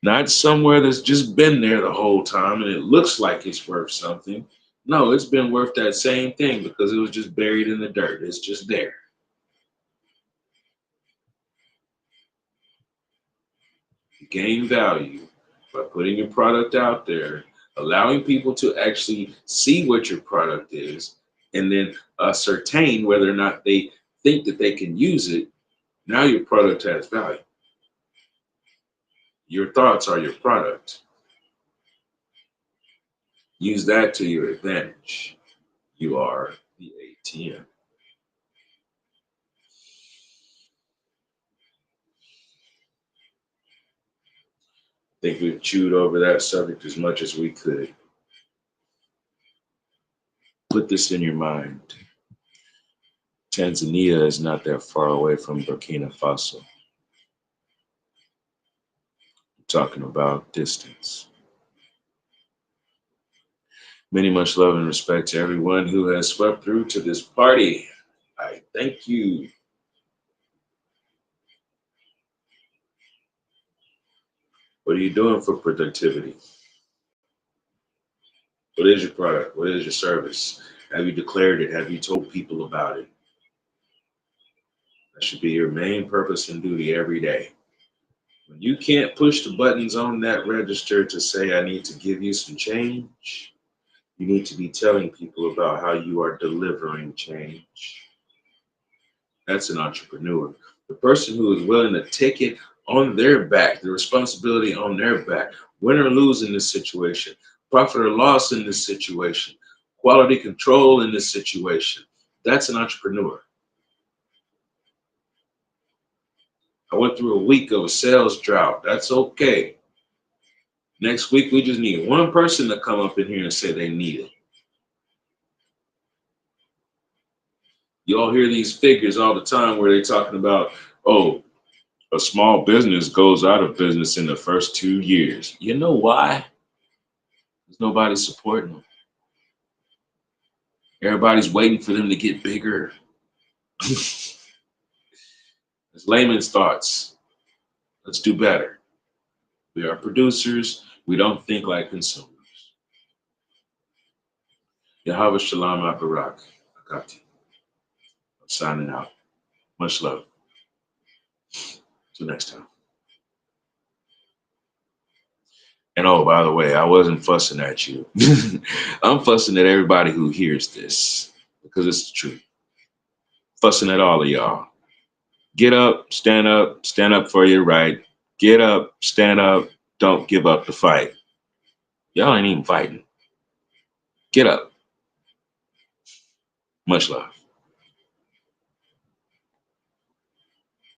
not somewhere that's just been there the whole time and it looks like it's worth something. No, it's been worth that same thing because it was just buried in the dirt. It's just there. You gain value by putting your product out there, allowing people to actually see what your product is, and then ascertain whether or not they think that they can use it. Now your product has value. Your thoughts are your product. Use that to your advantage. You are the ATM. I think we've chewed over that subject as much as we could. Put this in your mind. Tanzania is not that far away from Burkina Faso. I'm talking about distance. Many much love and respect to everyone who has swept through to this party. I thank you. What are you doing for productivity? What is your product? What is your service? Have you declared it? Have you told people about it? That should be your main purpose and duty every day. When you can't push the buttons on that register to say, I need to give you some change, you need to be telling people about how you are delivering change. That's an entrepreneur. The person who is willing to take it on their back, the responsibility on their back, win or lose in this situation, profit or loss in this situation, quality control in this situation. That's an entrepreneur. I went through a week of a sales drought. That's okay. Next week, we just need one person to come up in here and say they need it. You all hear these figures all the time where they're talking about, oh, a small business goes out of business in the first 2 years. You know why? There's nobody supporting them. Everybody's waiting for them to get bigger. It's layman's thoughts. Let's do better. We are producers. We don't think like consumers. Yahweh Shalom Barak. Akati. I'm signing out. Much love. Till next time. And oh, by the way, I wasn't fussing at you. I'm fussing at everybody who hears this because it's the truth. Fussing at all of y'all. Get up, stand up for your right. Get up, stand up, don't give up the fight. Y'all ain't even fighting. Get up. Much love.